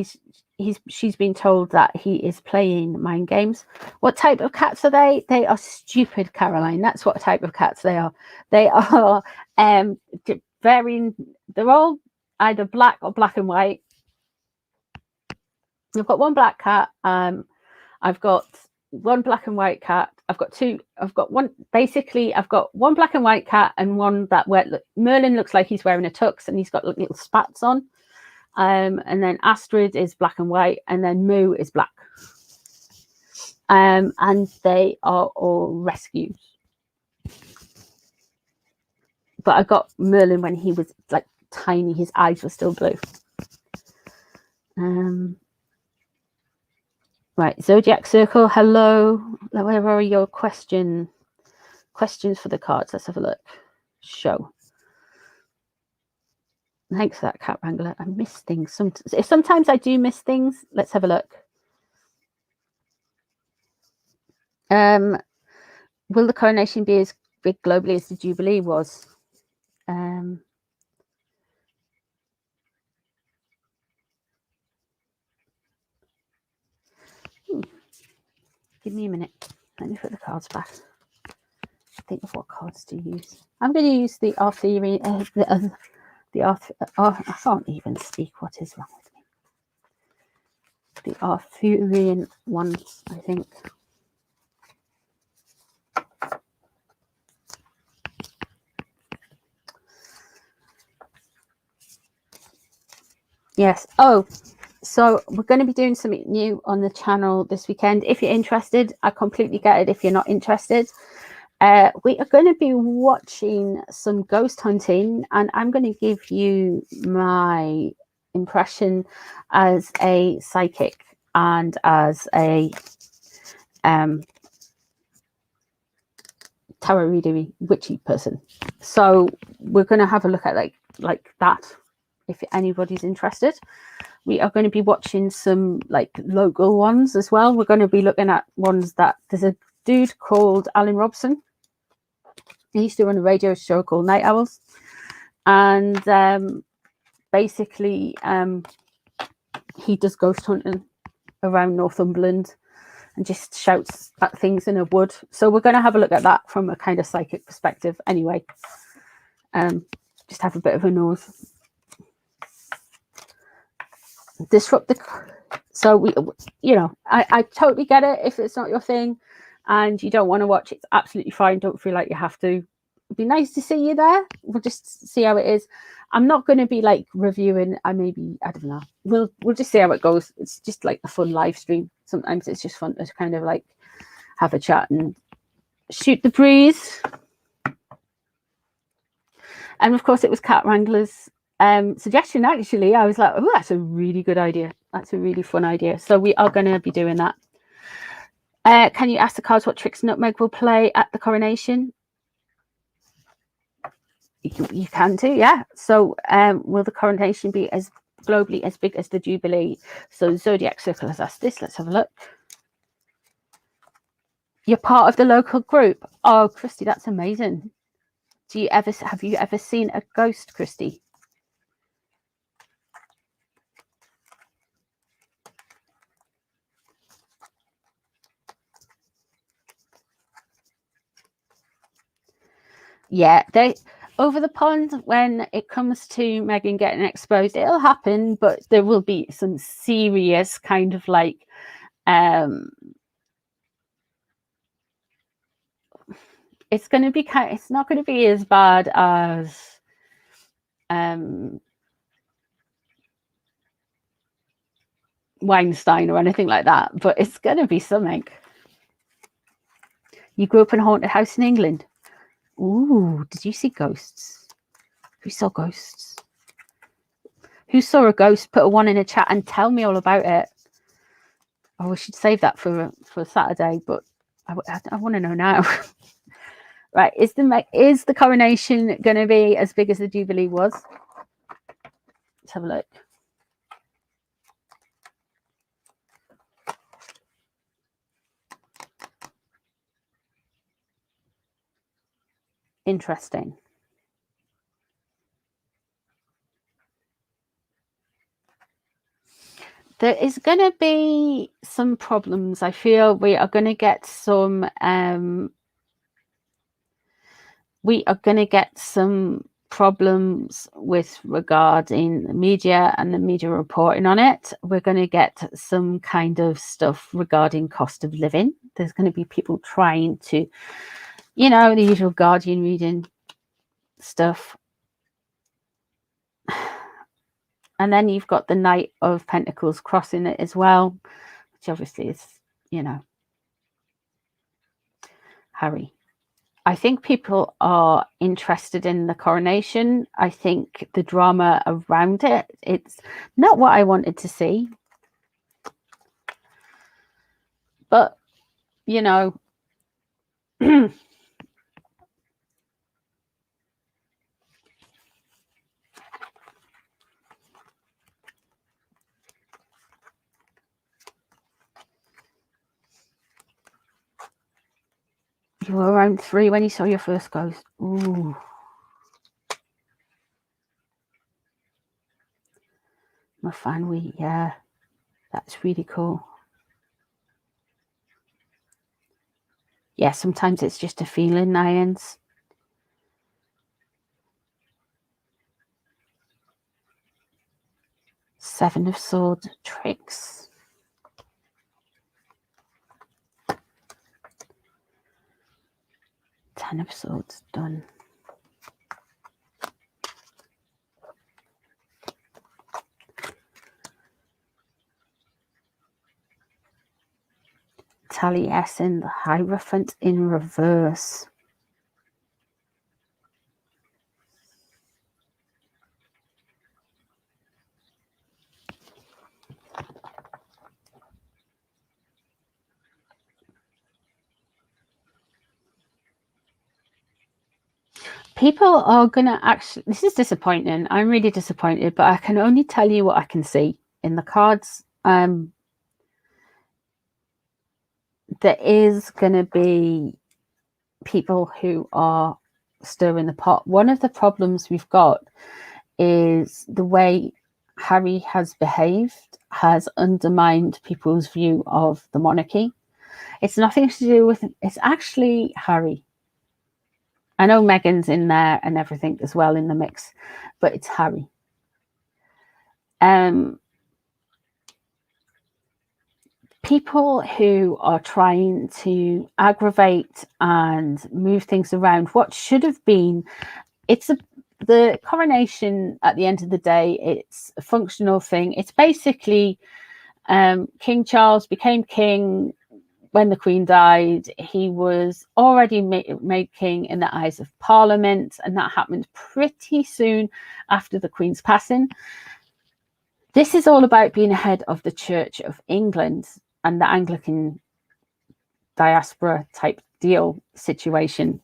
she's been told that he is playing mind games. What type of cats are they? They are stupid, Caroline. That's what type of cats they are. They are varying. They're all either black or black and white. I've got one black cat. I've got one black and white cat. I've got one black and white cat and one that Merlin looks like he's wearing a tux and he's got little spats on. And then Astrid is black and white, and then Moo is black. And they are all rescues. But I got Merlin when he was like tiny, his eyes were still blue. Right, Zodiac Circle, hello. Where are your questions for the cards? Let's have a look. Show. Thanks for that, Cat Wrangler. I miss things. Sometimes I do miss things. Let's have a look. Will the coronation be as big globally as the Jubilee was? Give me a minute. Let me put the cards back. Think of what cards to use. I'm going to use the Arthurian. I can't even speak. What is wrong with me? The Arthurian ones, I think. Yes. Oh, so we're going to be doing something new on the channel this weekend. If you're interested, I completely get it. If you're not interested, we are going to be watching some ghost hunting, and I'm going to give you my impression as a psychic and as a tarot reader, witchy person. So we're going to have a look at like that. If anybody's interested, we are going to be watching some like local ones as well. We're going to be looking at ones that there's a dude called Alan Robson. He used to run a radio show called Night Owls, and basically he does ghost hunting around Northumberland and just shouts at things in a wood. So we're going to have a look at that from a kind of psychic perspective anyway. Just have a bit of a nose. Disrupt the... So we, I totally get it. If it's not your thing and you don't want to watch, it's absolutely fine. Don't feel like you have to. It'd be nice to see you there. We'll just see how it is. I'm not going to be like reviewing. I don't know. We'll just see how it goes. It's just like a fun live stream. Sometimes it's just fun to kind of like have a chat and Shoot the breeze. And of course, it was Cat Wrangler's suggestion. Actually, I was like, oh, that's a really good idea. That's a really fun idea. So we are going to be doing that. Can you ask the cards what tricks Nutmeg will play at the coronation? You can do, yeah. So will the coronation be as globally as big as the Jubilee? So Zodiac Circle has asked this. Let's have a look. You're part of the local group. Oh, Christy, that's amazing. Have you ever seen a ghost, Christy? Yeah, they over the pond, when it comes to Megan getting exposed, it'll happen, but there will be some serious kind of like it's going to be it's not going to be as bad as Weinstein or anything like that, but it's going to be something. You grew up in a haunted house in England. Ooh, did you see ghosts? Who saw ghosts? Who saw a ghost? Put a 1 in a chat and tell me all about it. Oh, we should save that for Saturday, but I want to know now. Right, is the coronation going to be as big as the Jubilee was? Let's have a look. Interesting. There is going to be some problems. I feel we are going to get some problems with regarding the media and the media reporting on it. We're going to get some kind of stuff regarding cost of living. There's going to be people trying to, you know, the usual Guardian reading stuff. And then you've got the Knight of Pentacles crossing it as well, which obviously is, you know, Harry. I think people are interested in the coronation. I think the drama around it, it's not what I wanted to see. But, you know, you were around 3 when you saw your first ghost. Ooh. My fan week, yeah. That's really cool. Yeah, sometimes it's just a feeling, Nayans. Seven of Swords, tricks. Ten of Swords, done. Taliesin, the Hierophant in reverse. People are going to actually, this is disappointing. I'm really disappointed, but I can only tell you what I can see in the cards. There is going to be people who are stirring the pot. One of the problems we've got is the way Harry has behaved has undermined people's view of the monarchy. It's nothing to do with, it's actually Harry. I know Meghan's in there and everything as well in the mix, but it's Harry. People who are trying to aggravate and move things around, what should have been, the coronation at the end of the day, it's a functional thing. It's basically King Charles became king, when the Queen died, he was already made king in the eyes of Parliament, and that happened pretty soon after the Queen's passing. This is all about being ahead of the Church of England and the Anglican diaspora type deal situation.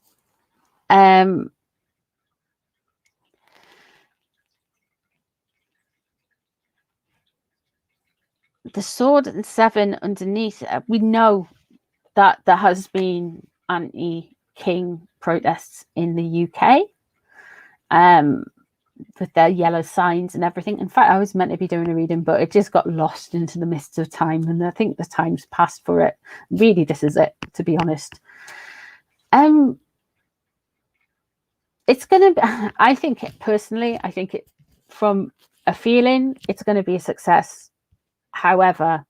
The sword and 7 underneath, we know that there has been anti-king protests in the UK, with their yellow signs and everything. In fact, I was meant to be doing a reading, but it just got lost into the mists of time, and I think the time's passed for it. Really, this is it, to be honest. It's gonna be, I think personally, I think it, from a feeling, it's going to be a success. However,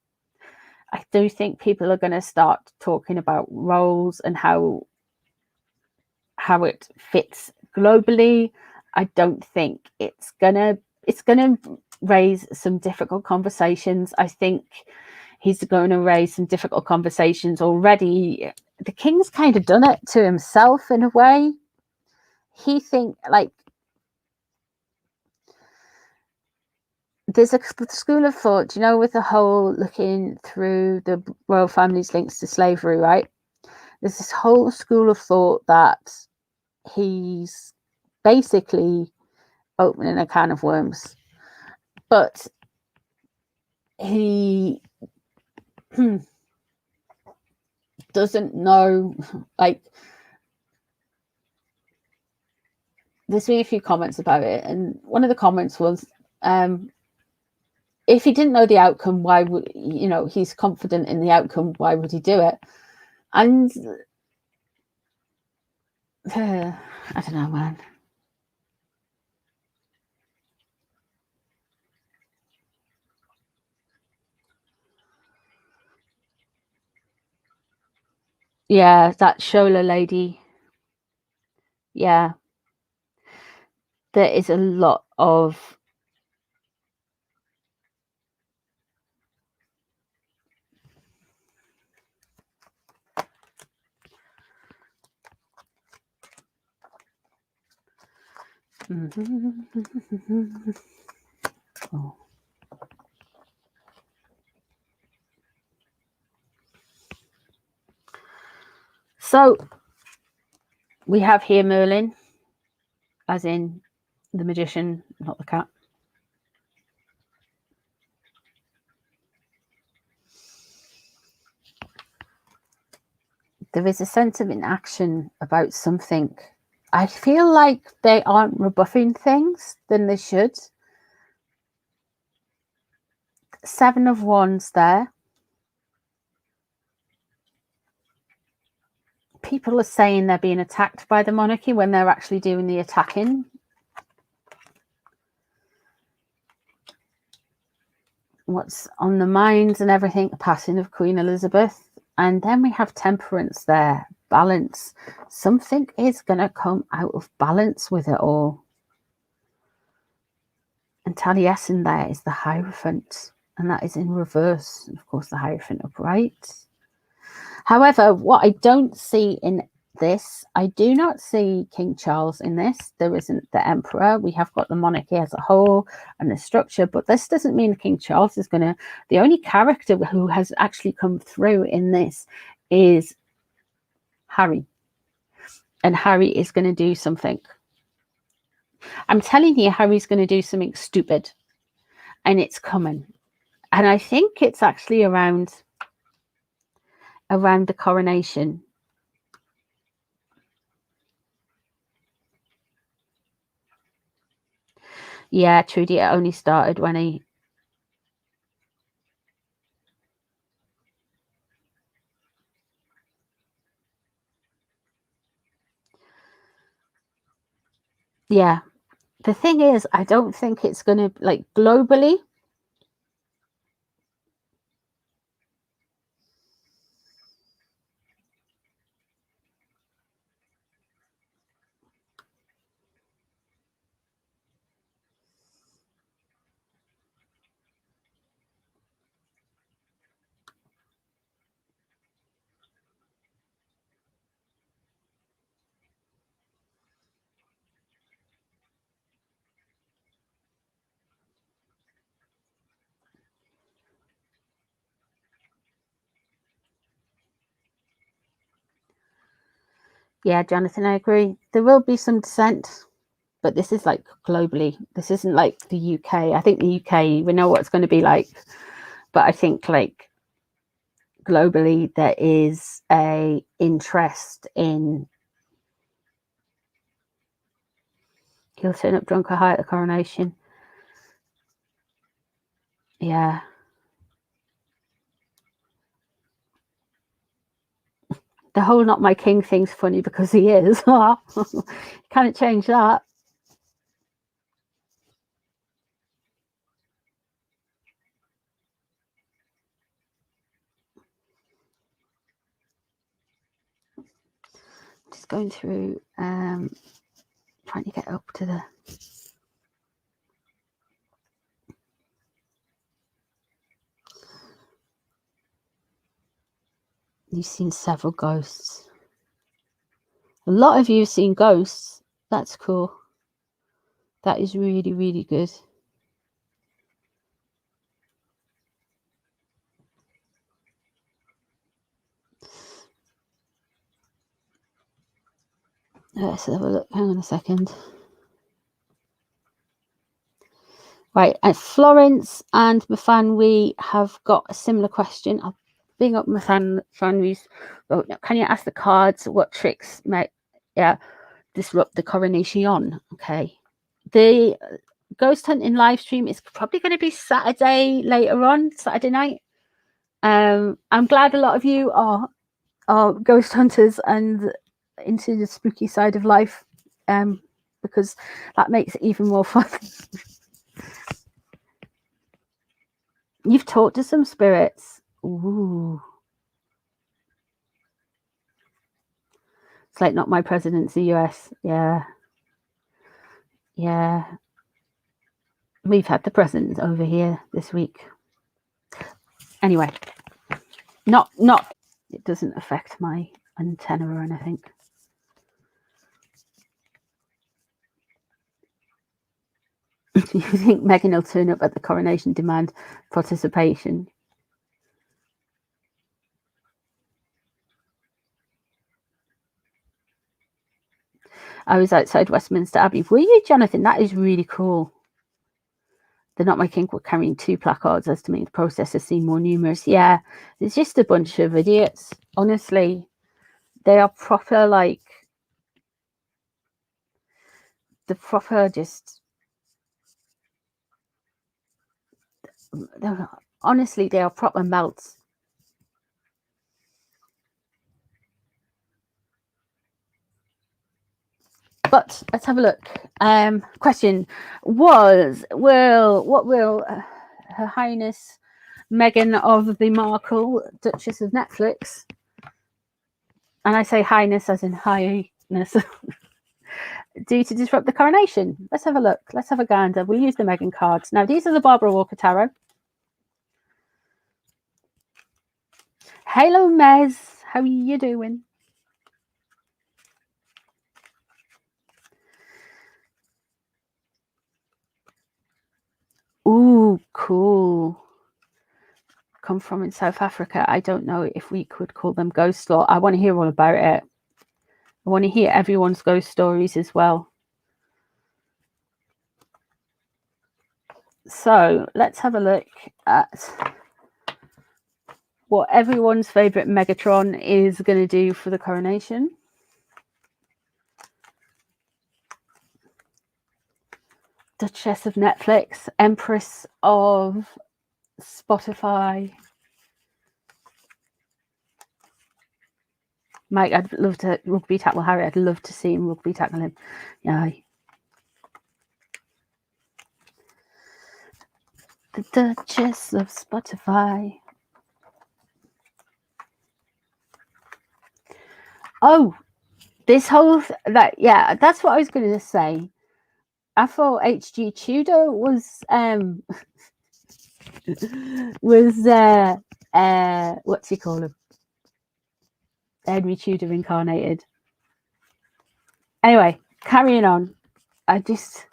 I do think people are going to start talking about roles and how it fits globally. I don't think it's gonna raise some difficult conversations. I think he's going to raise some difficult conversations already. The king's kind of done it to himself in a way. He think like there's a school of thought, you know, with the whole looking through the royal family's links to slavery, right? There's this whole school of thought that he's basically opening a can of worms, but he doesn't know, like, there's been a few comments about it, and one of the comments was, if he didn't know the outcome, why would, you know, he's confident in the outcome, why would he do it? And I don't know, man. Yeah, that Shola lady. Yeah, there is a lot of oh. So we have here Merlin, as in the magician, not the cat. There is a sense of inaction about something. I feel like they aren't rebuffing things than they should. 7 of Wands there. People are saying they're being attacked by the monarchy when they're actually doing the attacking. What's on the minds and everything, the passing of Queen Elizabeth. And then we have Temperance there, balance. Something is going to come out of balance with it all. And Taliesin there is the Hierophant, and that is in reverse. And of course, the Hierophant upright. However, what I don't see in this, I do not see King Charles in this. There isn't the Emperor. We have got the monarchy as a whole and the structure, but this doesn't mean King Charles is going to... The only character who has actually come through in this is Harry. And Harry is going to do something. I'm telling you, Harry's going to do something stupid. And it's coming. And I think it's actually around the coronation. Yeah, Trudy, it only started when he... Yeah. The thing is, I don't think it's going to, like, globally. Yeah, Jonathan, I agree. There will be some dissent, but this is like globally. This isn't like the UK. I think the UK, we know what it's going to be like, but I think like globally there is a interest in. He'll turn up drunk or high at the coronation. Yeah. The whole "not my king" thing's funny because he is. Can't change that. Just going through, trying to get up to the. You've seen several ghosts. A lot of you have seen ghosts. That's cool. That is really, really good. Let's have a look. Hang on a second. Right, and Florence and Mafanwi have got a similar question. I'll bring up Mafanwi's. Oh, can you ask the cards what tricks might disrupt the coronation? Okay. The ghost hunting live stream is probably going to be Saturday later on, Saturday night. I'm glad a lot of you are ghost hunters and into the spooky side of life, because that makes it even more fun. You've talked to some spirits. Ooh. It's like "not my president's the US." Yeah. Yeah. We've had the president over here this week. Anyway, not it doesn't affect my antenna or anything. You think Meghan will turn up at the coronation, demand participation? I was outside Westminster Abbey. Were you, Jonathan? That is really cool. The "not my king" were carrying 2 placards as to make the protesters seem more numerous. Yeah, it's just a bunch of idiots. Honestly, they are proper, like, the proper just. Honestly, they are proper melts. But let's have a look. Question was, what will Her Highness Meghan of the Markle, Duchess of Netflix, and I say highness as in highness, do to disrupt the coronation? Let's have a look. Let's have a gander. We'll use the Meghan cards. Now, these are the Barbara Walker Tarot. Hello, Mez. How are you doing? Ooh, cool. Come from in South Africa. I don't know if we could call them ghost lore. I want to hear all about it. I want to hear everyone's ghost stories as well. So let's have a look at what everyone's favorite Megatron is going to do for the coronation. Duchess of Netflix, Empress of Spotify. Mike, I'd love to rugby tackle Harry. I'd love to see him rugby tackle him. Yeah. The Duchess of Spotify. Oh, this whole that's what I was going to say. I thought H.G. Tudor was what's he call him? Henry Tudor incarnated. Anyway, carrying on. I just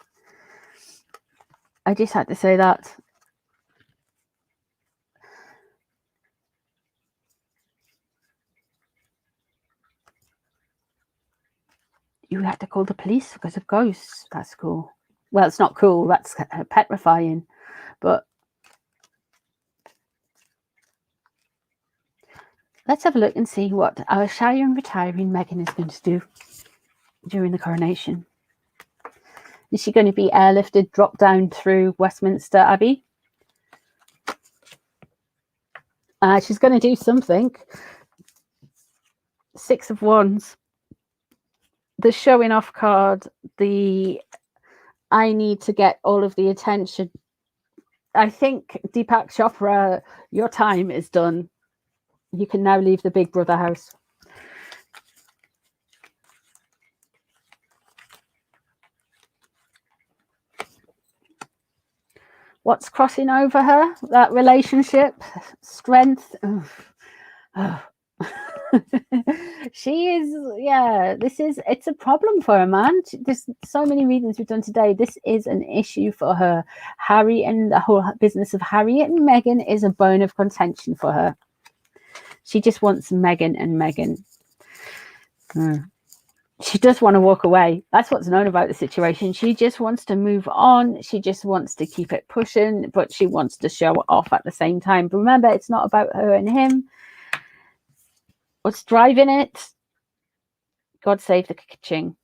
had to say that. You had to call the police because of ghosts. That's cool. Well, it's not cool. That's petrifying. But let's have a look and see what our shy and retiring Meghan is going to do during the coronation. Is she going to be airlifted, dropped down through Westminster Abbey? She's going to do something. 6 of Wands. The showing off card. The I need to get all of the attention. I think Deepak Chopra, your time is done. You can now leave the Big Brother house. What's crossing over her? That relationship, strength. Oh. She is, yeah, it's a problem for her, man. There's so many readings we've done today. This is an issue for her. Harry and the whole business of Harry and Meghan is a bone of contention for her. She just wants Meghan and Meghan. She does want to walk away. That's what's known about the situation. She just wants to move on. She just wants to keep it pushing, but she wants to show it off at the same time. But remember, it's not about her and him. What's driving it? God save the ka-ching.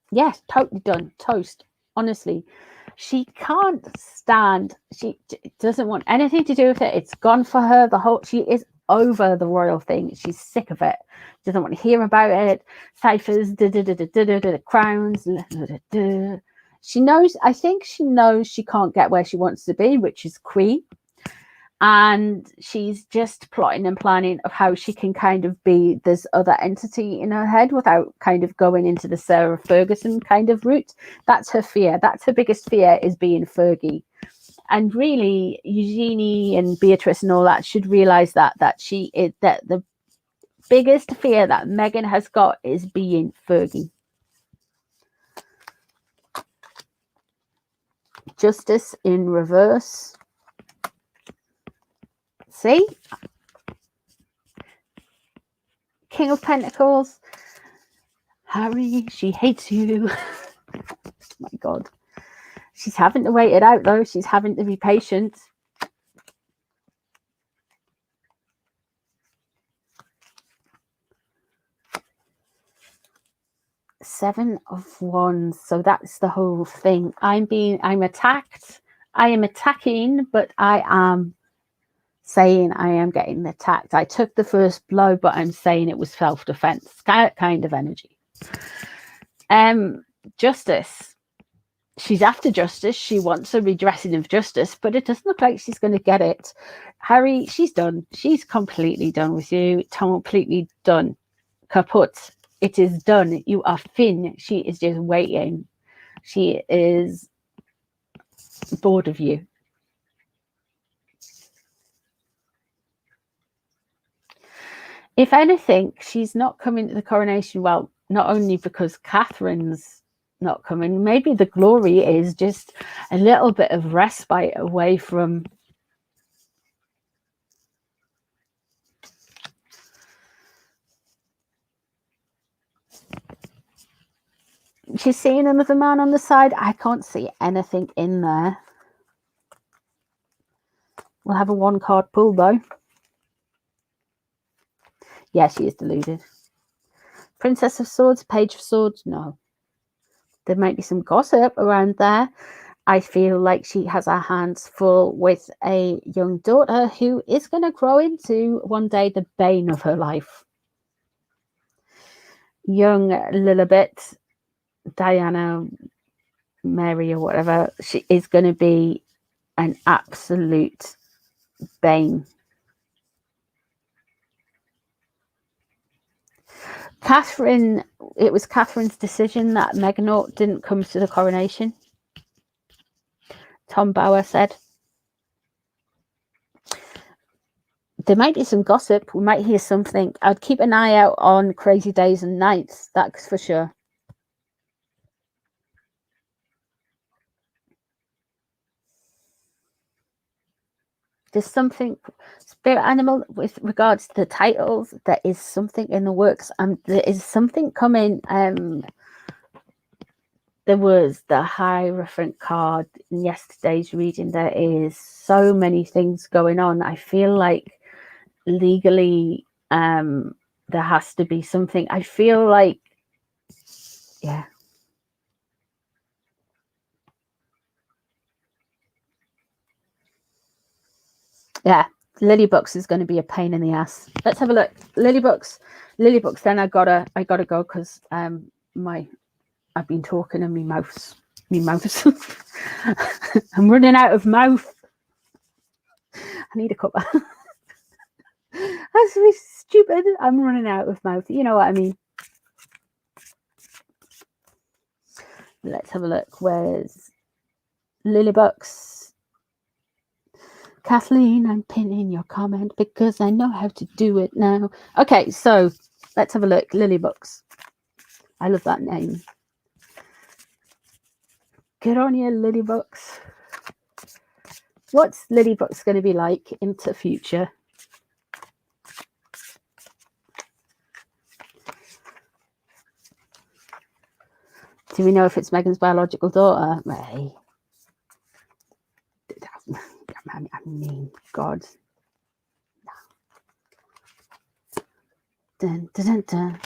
Yes, totally done. Toast. Honestly, she can't stand. She doesn't want anything to do with it. It's gone for her. She is over the royal thing. She's sick of it. Doesn't want to hear about it. Ciphers, crowns. She knows. I think she knows she can't get where she wants to be, which is queen. And she's just plotting and planning of how she can kind of be this other entity in her head without kind of going into the Sarah Ferguson kind of route. That's her fear. That's her biggest fear, is being Fergie. And really, Eugenie and Beatrice and all that should realize that the biggest fear that Meghan has got is being Fergie. Justice in reverse. See? King of Pentacles. Harry, she hates you. My God. She's having to wait it out, though. She's having to be patient. Seven of Wands. So that's the whole thing. I'm attacked. I am attacking, but I am saying I am getting attacked. I took the first blow, but I'm saying it was self-defense kind of energy. Justice. She's after justice. She wants a redressing of justice, but it doesn't look like she's going to get it. Harry, she's done. She's completely done with you. Completely done. Kaput. It is done. You are fin. She is just waiting. She is bored of you. If anything, she's not coming to the coronation. Well, not only because Catherine's not coming, maybe the glory is just a little bit of respite away from she's seeing another man on the side. I can't see anything in there. We'll have a 1-card pull though. Yeah, she is deluded. Princess of Swords, Page of Swords, no. There might be some gossip around there. I feel like she has her hands full with a young daughter who is going to grow into one day the bane of her life. Young Lilibet, Diana, Mary or whatever, she is going to be an absolute bane. Catherine, it was Catherine's decision that Meghan didn't come to the coronation. Tom Bauer said. There might be some gossip. We might hear something. I'd keep an eye out on Crazy Days and Nights. That's for sure. There's something, spirit animal, with regards to the titles, there is something in the works. There is something coming. There was the Hierophant card in yesterday's reading. There is so many things going on. I feel like legally, there has to be something. I feel like, yeah. Yeah, Lilybucks is going to be a pain in the ass. Let's have a look. Lilybucks. Then I gotta go because I've been talking and me mouth. I'm running out of mouth. I need a cup. That's really stupid. I'm running out of mouth. You know what I mean? Let's have a look. Where's Lilybucks? Kathleen, I'm pinning your comment because I know how to do it now. Okay, so let's have a look. Lilybucks. I love that name. Good on you, Lilybucks. What's Lilybucks going to be like into the future? Do we know if it's Megan's biological daughter? Ray. I mean, God. Dun, dun, dun, dun.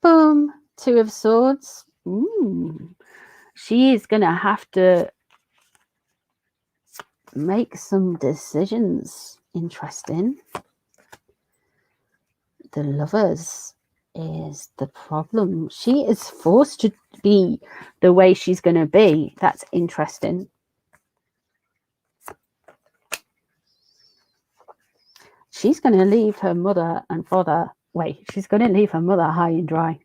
Boom. 2 of Swords. Ooh. She is going to have to make some decisions. Interesting. The Lovers is the problem. She is forced to be the way she's going to be. That's interesting. She's going to leave her mother and father. Wait, she's going to leave her mother high and dry.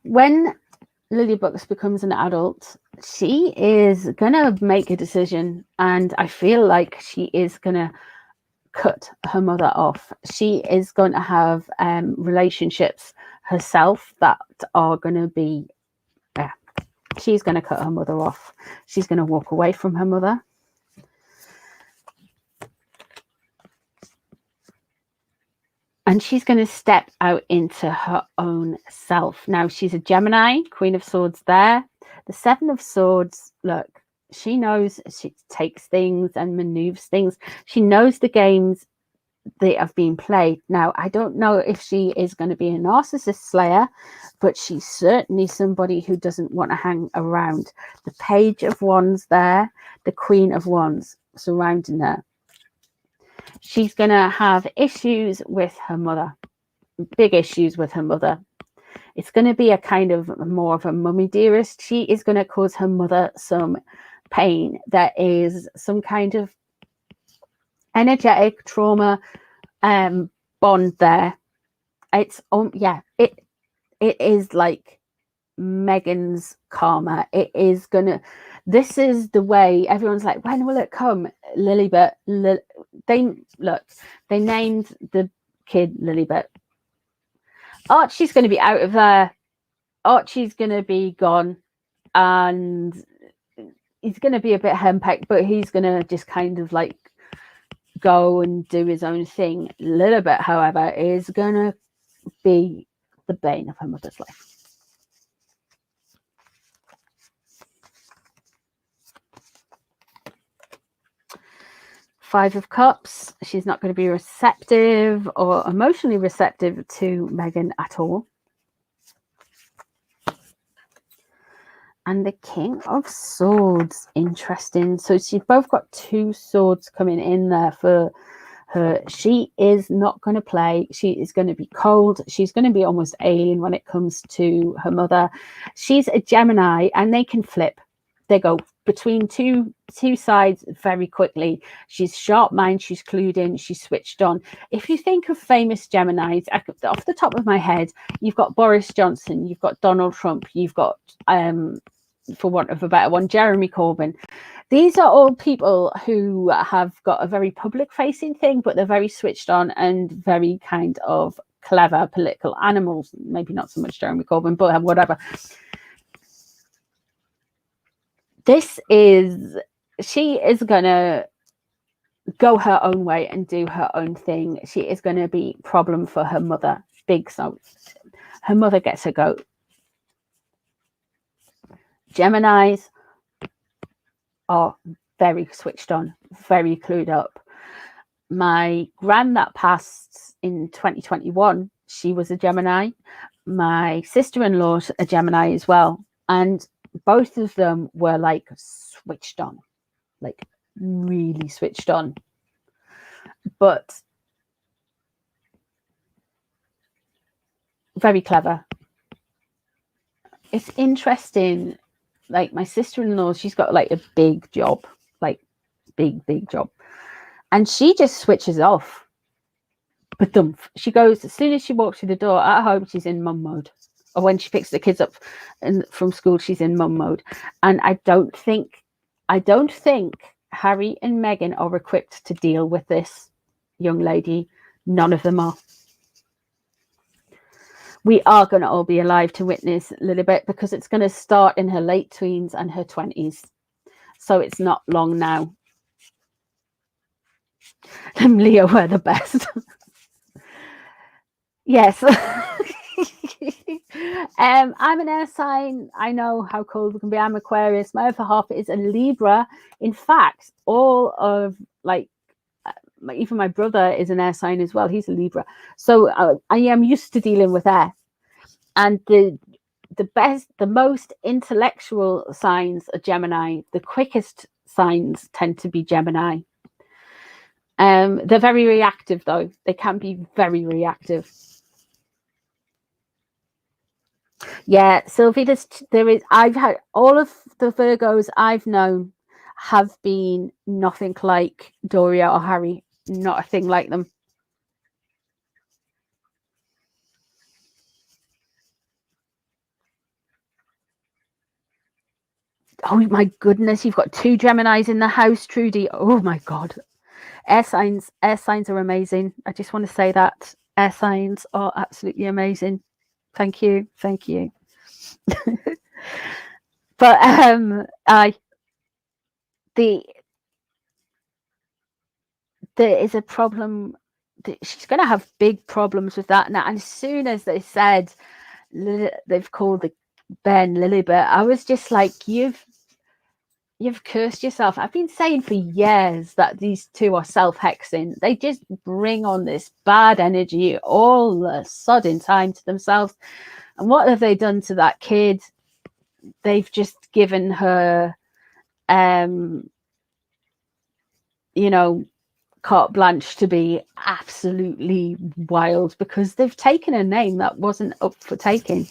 When Lilybucks becomes an adult, she is going to make a decision. And I feel like she is going to cut her mother off. She is going to have relationships herself that are going to be, she's going to cut her mother off. She's going to walk away from her mother. And she's going to step out into her own self. Now, she's a Gemini, Queen of Swords there. The 7 of Swords, look, she knows, she takes things and maneuvers things. She knows the games that have been played. Now, I don't know if she is going to be a narcissist slayer, but she's certainly somebody who doesn't want to hang around. The Page of Wands there, the Queen of Wands surrounding her. She's going to have issues with her mother, big issues with her mother. It's going to be a kind of more of a mummy dearest. She is going to cause her mother some pain. There is some kind of energetic trauma bond there. It's it is like Megan's karma. It is gonna, this is the way everyone's like, when will it come? Lilibet. They named the kid Lilibet. Archie's going to be out of there. Archie's going to be gone, and he's going to be a bit henpecked, but he's going to just kind of like go and do his own thing. Lilibet, however, is going to be the bane of her mother's life. Five of Cups. She's not going to be receptive or emotionally receptive to Megan at all. And the King of Swords. Interesting. So she's both got 2 swords coming in there for her. She is not going to play. She is going to be cold. She's going to be almost alien when it comes to her mother. She's a Gemini, and they can flip. They go between two sides very quickly. She's sharp mind, she's clued in, she's switched on. If you think of famous Geminis, off the top of my head, you've got Boris Johnson, you've got Donald Trump, you've got, for want of a better one, Jeremy Corbyn. These are all people who have got a very public-facing thing, but they're very switched on and very kind of clever political animals. Maybe not so much Jeremy Corbyn, but whatever. she is gonna go her own way and do her own thing. She is going to be problem for her mother, big. So her mother gets her goat. Geminis are very switched on, very clued up. My gran that passed in 2021, she was a Gemini. My sister-in-law's a Gemini as well, and both of them were like switched on, like really switched on. But very clever. It's interesting. Like my sister-in-law, she's got like a big job, like big job, and she just switches off. But she goes, as soon as she walks through the door at home, she's in mum mode, or when she picks the kids up from school, she's in mum mode. And I don't think Harry and Meghan are equipped to deal with this young lady. None of them are. We are going to all be alive to witness a little bit, because it's going to start in her late tweens and her 20s. So it's not long now. And Leo were the best. Yes. I'm an air sign. I know how cold we can be. I'm Aquarius. My other half is a Libra. In fact, all of even my brother is an air sign as well. He's a Libra. So I am used to dealing with air. And the most intellectual signs are Gemini. The quickest signs tend to be Gemini. They're very reactive, though. They can be very reactive. Yeah, Sylvie, I've had all of the Virgos I've known have been nothing like Doria or Harry. Not a thing like them. Oh my goodness, you've got 2 Geminis in the house, Trudy. Oh my God. Air signs are amazing. I just want to say that. Air signs are absolutely amazing. Thank you. But there is a problem. She's going to have big problems with that now. And as soon as they said they've called the Ben Lilibet, I was just like, you've cursed yourself. I've been saying for years that these two are self-hexing. They just bring on this bad energy all the sudden time to themselves. And what have they done to that kid? They've just given her, carte blanche to be absolutely wild, because they've taken a name that wasn't up for taking.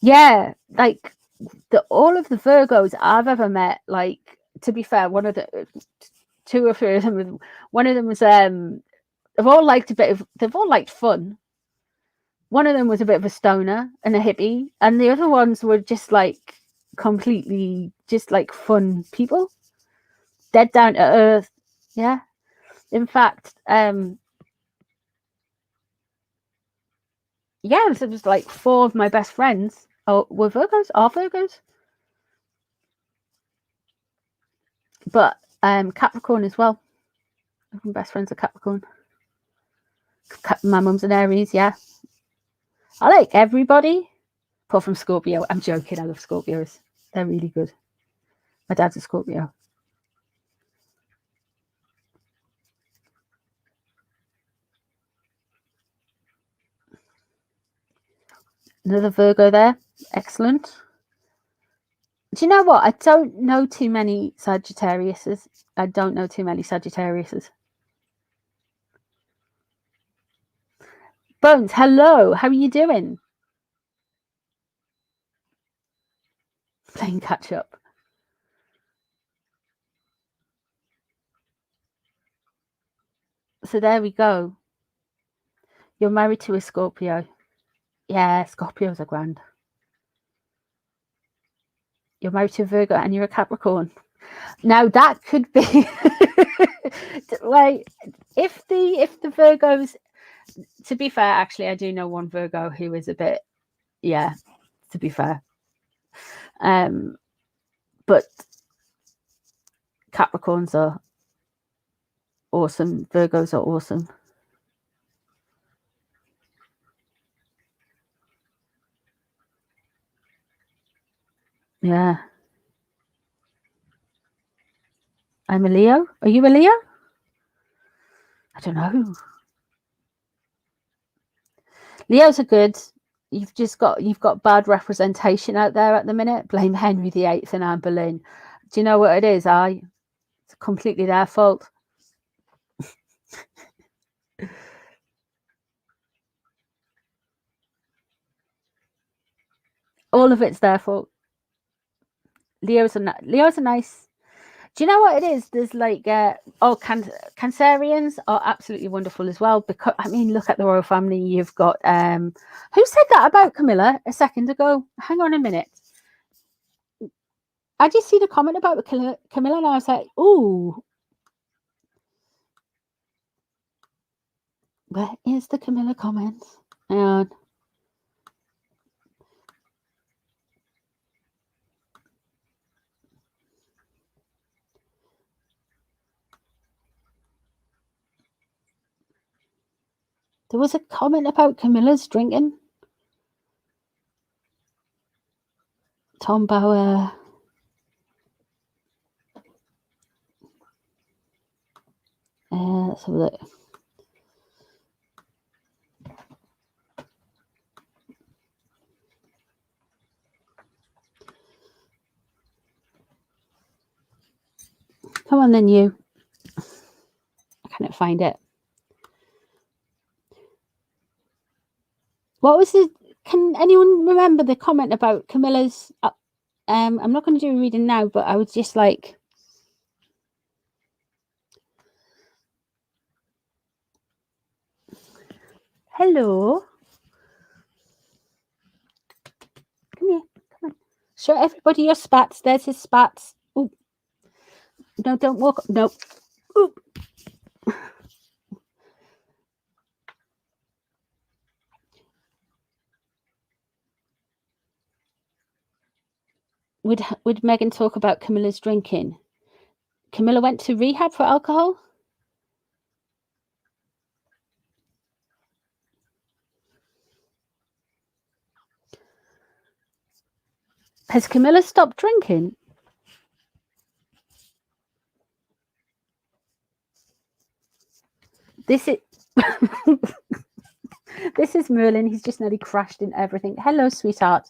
Yeah, like all of the Virgos I've ever met, like, to be fair, one of the 2 or 3 of them, one of them was they've all liked fun. One of them was a bit of a stoner and a hippie, and the other ones were just like completely just like fun people, dead down to earth. Yeah, in fact, yeah, it was like 4 of my best friends were Virgos, are Virgos. But Capricorn as well. My best friends are Capricorn. My mum's an Aries, yeah. I like everybody, apart from Scorpio. I'm joking, I love Scorpios. They're really good. My dad's a Scorpio. Another Virgo there. Excellent. Do you know what? I don't know too many Sagittariuses. Bones, hello. How are you doing? Playing catch up. So there we go. You're married to a Scorpio. Yeah, Scorpios are grand. You're married to a Virgo and you're a Capricorn. Now that could be like if the Virgos, to be fair, actually I do know one Virgo who is a bit, yeah, to be fair. But Capricorns are awesome. Virgos are awesome. Yeah. I'm a Leo. Are you a Leo? I don't know. Leos are good. You've got bad representation out there at the minute. Blame Henry VIII and Anne Boleyn. Do you know what it is? It's completely their fault. All of it's their fault. Leos are nice. Do you know what it is? There's like Cancerians are absolutely wonderful as well, because I mean, look at the royal family. You've got who said that about Camilla a second ago? Hang on a minute. I just see the comment about Camilla and I was like, ooh, where is the Camilla comment? Hang on. There was a comment about Camilla's drinking. Tom Bauer. Let's have a look. Come on then, you. I can't find it. What was it? Can anyone remember the comment about Camilla's? I'm not going to do a reading now, but I was just like, hello. Come here. Come on. Show everybody your spats. There's his spats. Ooh. No, don't walk. No. Ooh. Would Megan talk about Camilla's drinking? Camilla went to rehab for alcohol? Has Camilla stopped drinking? This is this is Merlin. He's just nearly crashed in everything. Hello, sweetheart.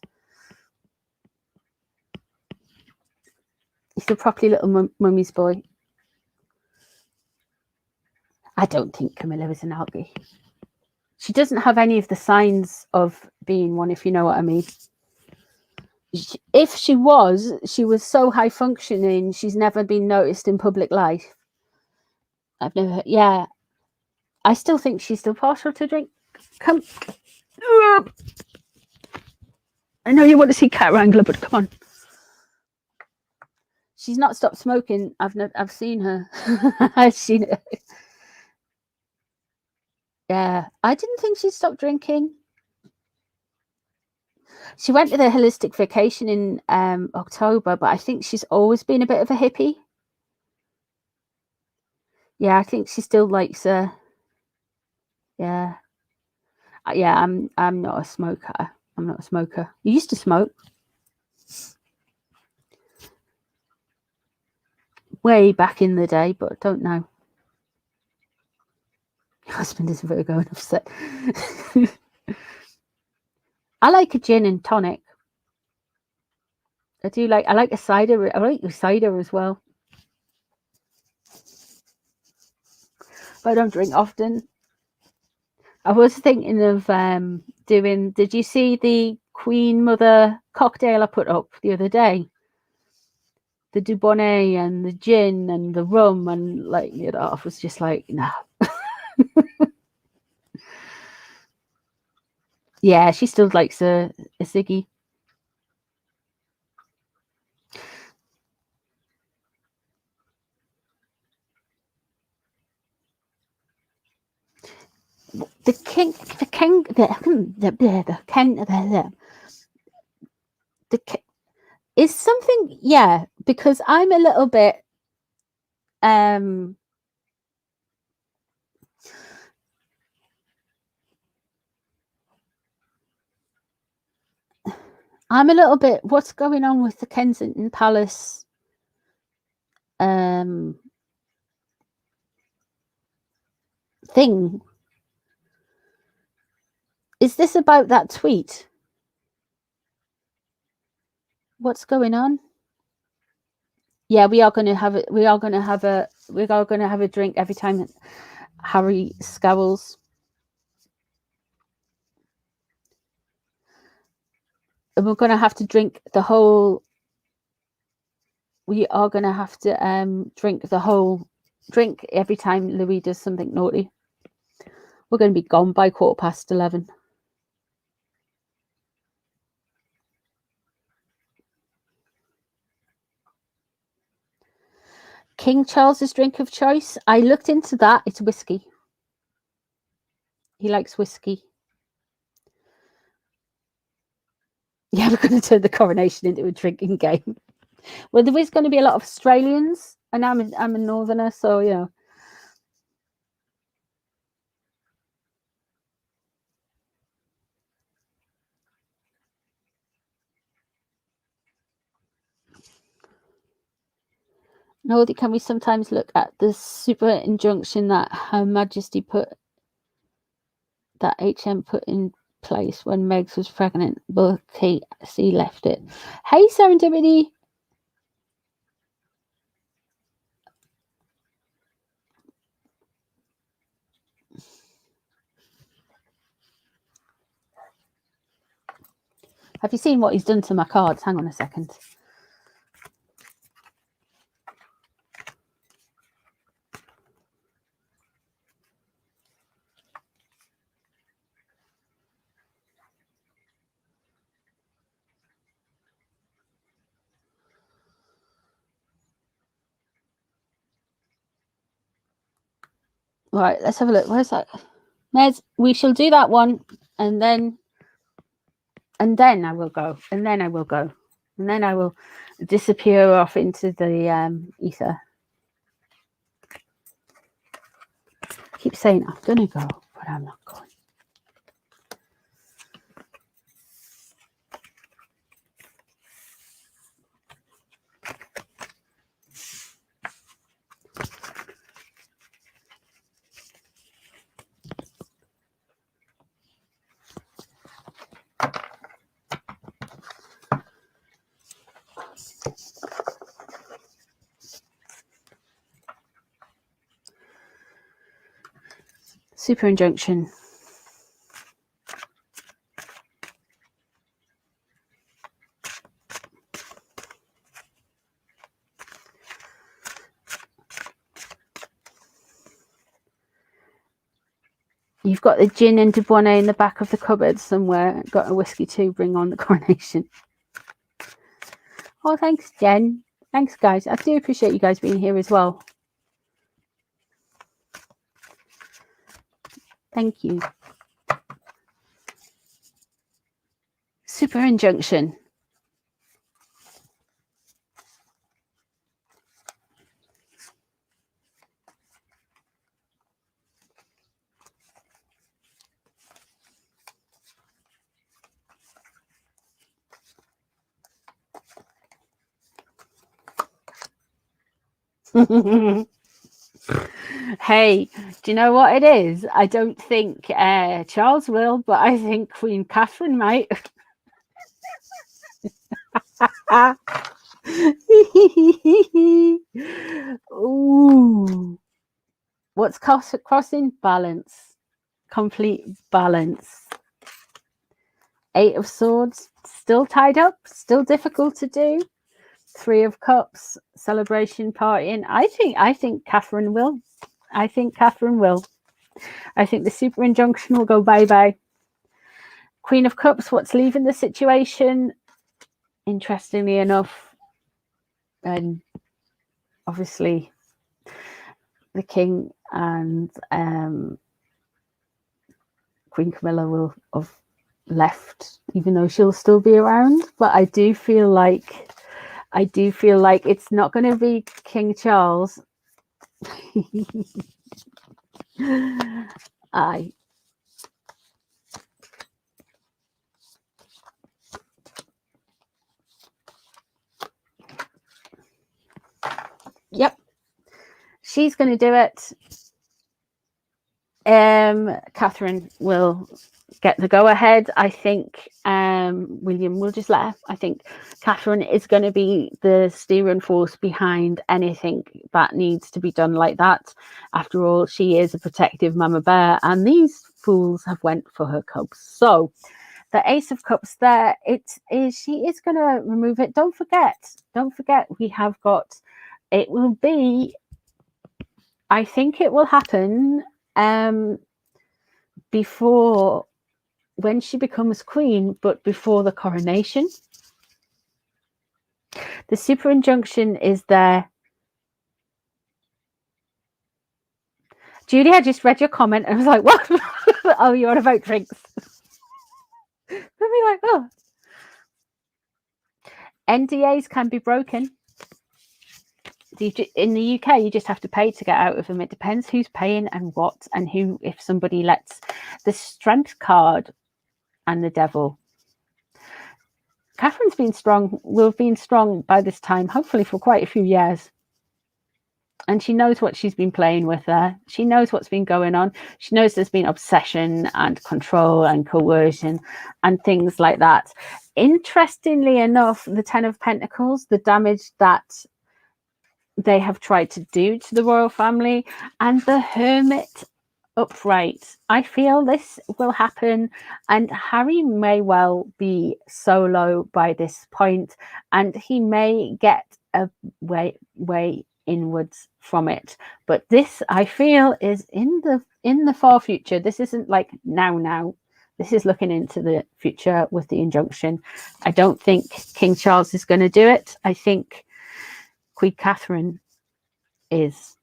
He's a properly little mummy's boy. I don't think Camilla is an algae. She doesn't have any of the signs of being one, if you know what I mean. If she was so high functioning, she's never been noticed in public life. I've never, yeah. I still think she's still partial to drink. Come. I know you want to see Cat Wrangler, but come on. She's not stopped smoking. I've seen her. I've seen her. Yeah, I didn't think she stopped drinking. She went to the holistic vacation in October, but I think she's always been a bit of a hippie. Yeah, I think she still likes her. Yeah, yeah. I'm not a smoker. I'm not a smoker. You used to smoke. Way back in the day, but don't know. Your husband is Virgo and upset. I like a gin and tonic. I like a cider. I like a cider as well. But I don't drink often. I was thinking of doing, did you see the Queen Mother cocktail I put up the other day? The Dubonnet and the gin and the rum, and like, you know, I was just like, no. Yeah, she still likes a ciggy. is something, yeah, because I'm a little bit I'm a little bit, what's going on with the Kensington Palace thing? Is this about that tweet? What's going on? Yeah, we are going to have it. We are going to have a drink every time Harry scowls. And we're going to have to drink the whole. We are going to have to drink the whole drink every time Louis does something naughty. We're going to be gone by 11:15. King Charles's drink of choice. I looked into that. It's whiskey. He likes whiskey. Yeah, we're going to turn the coronation into a drinking game. Well, there is going to be a lot of Australians, and I'm a northerner, so you know. Nor can we sometimes look at the super injunction that Her Majesty put, that HM put in place when Megs was pregnant, but KC left it. Hey, Serendipity. Have you seen what he's done to my cards? Hang on a second. Right, let's have a look. Where's that? Mez, we shall do that one, and then I will go, and then I will go, and then I will disappear off into the ether. I keep saying I'm going to go, but I'm not going. Super injunction. You've got the gin and Dubonnet in the back of the cupboard somewhere. Got a whiskey too. Bring on the coronation. Oh, thanks, Jen. Thanks, guys. I do appreciate you guys being here as well. Thank you. Super injunction. Hey, do you know what it is? I don't think Charles will, but I think Queen Catherine might. Ooh. What's crossing? Balance. Complete balance. 8 of Swords. Still tied up. Still difficult to do. 3 of Cups. Celebration partying. I think Catherine will. I think Catherine will. I think the super injunction will go bye-bye. Queen of Cups. What's leaving the situation? Interestingly enough, and obviously the King and Queen Camilla will have left, even though she'll still be around. But I do feel like I do feel like it's not going to be King Charles. Yep, she's going to do it. Catherine will get the go ahead. I think William will just let her. I think Catherine is going to be the steering force behind anything that needs to be done like that. After all, she is a protective mama bear, and these fools have went for her cubs. So the Ace of Cups there, she is going to remove it. Don't forget, we have got, it will be, I think it will happen before, when she becomes queen, but before the coronation. The super injunction is there. Judy, I just read your comment and I was like, what? Oh, you're on about drinks. I'd be like, oh. NDAs can be broken. In the UK, you just have to pay to get out of them. It depends who's paying and what, and who, if somebody lets the strength card and the devil. Catherine's been strong, will have been strong by this time, hopefully for quite a few years. And she knows what she's been playing with there. She knows what's been going on. She knows there's been obsession and control and coercion and things like that. Interestingly enough, the Ten of Pentacles, the damage that they have tried to do to the royal family, and the Hermit upright. I feel this will happen, and Harry may well be solo by this point, and he may get a way inwards from it. But this, I feel, is in the far future. This isn't like now. This is looking into the future with the injunction. I don't think King Charles is going to do it. I think Queen Catherine is.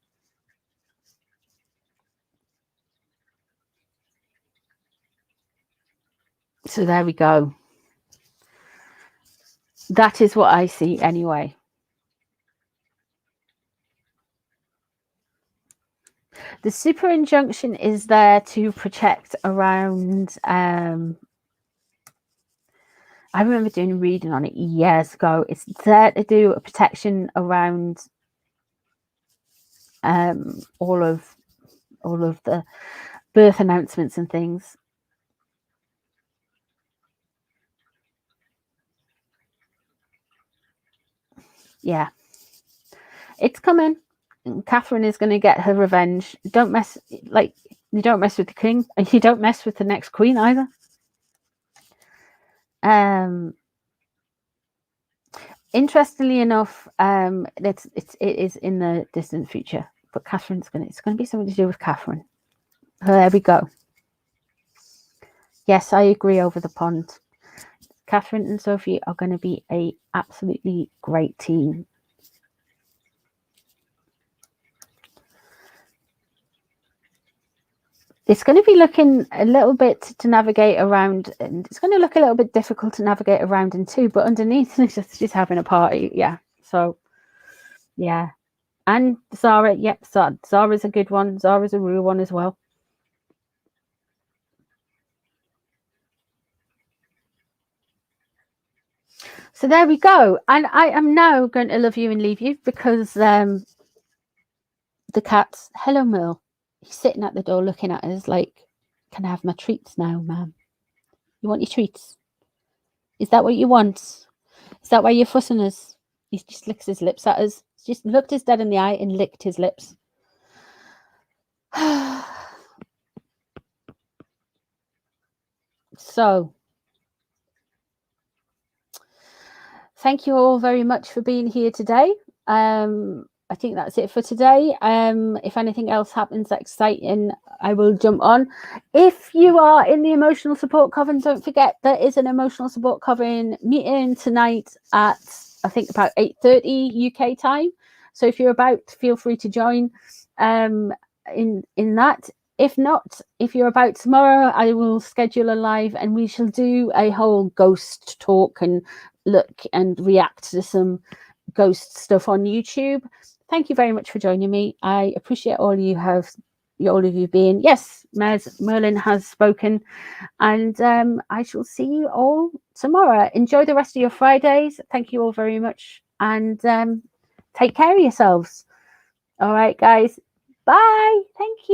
So there we go. That is what I see anyway. The super injunction is there to protect around. I remember doing a reading on it years ago. It's there to do a protection around all of the birth announcements and things. Yeah, it's coming. Catherine is going to get her revenge. Don't mess, like, you don't mess with the king, and you don't mess with the next queen either. Interestingly enough, it is in the distant future, but Catherine's it's going to be something to do with Catherine. There we go. Yes, I agree. Over the pond, Catherine and Sophie are going to be a absolutely great team. It's going to be looking a little bit to navigate around, and it's going to look a little bit difficult to navigate around in too, but underneath she's having a party. Yeah, so yeah. And Zara, yep, Zara's a good one. Zara's a real one as well. So there we go. And I am now going to love you and leave you, because the cat's, hello Merle. He's sitting at the door looking at us like, can I have my treats now, ma'am? You want your treats? Is that what you want? Is that why you're fussing us? He just licks his lips at us. Just looked us dead in the eye and licked his lips. So, thank you all very much for being here today. I think that's it for today. If anything else happens exciting, I will jump on. If you are in the emotional support coven, don't forget there is an emotional support coven meeting tonight at, I think, about 8:30 UK time. So if you're about, feel free to join in that. If not, if you're about tomorrow, I will schedule a live and we shall do a whole ghost talk and look and react to some ghost stuff on YouTube. Thank you very much for joining me. I appreciate all of you being. Yes, Merlin has spoken, and I shall see you all tomorrow. Enjoy the rest of your Fridays. Thank you all very much, and take care of yourselves. All right, guys. Bye. Thank you.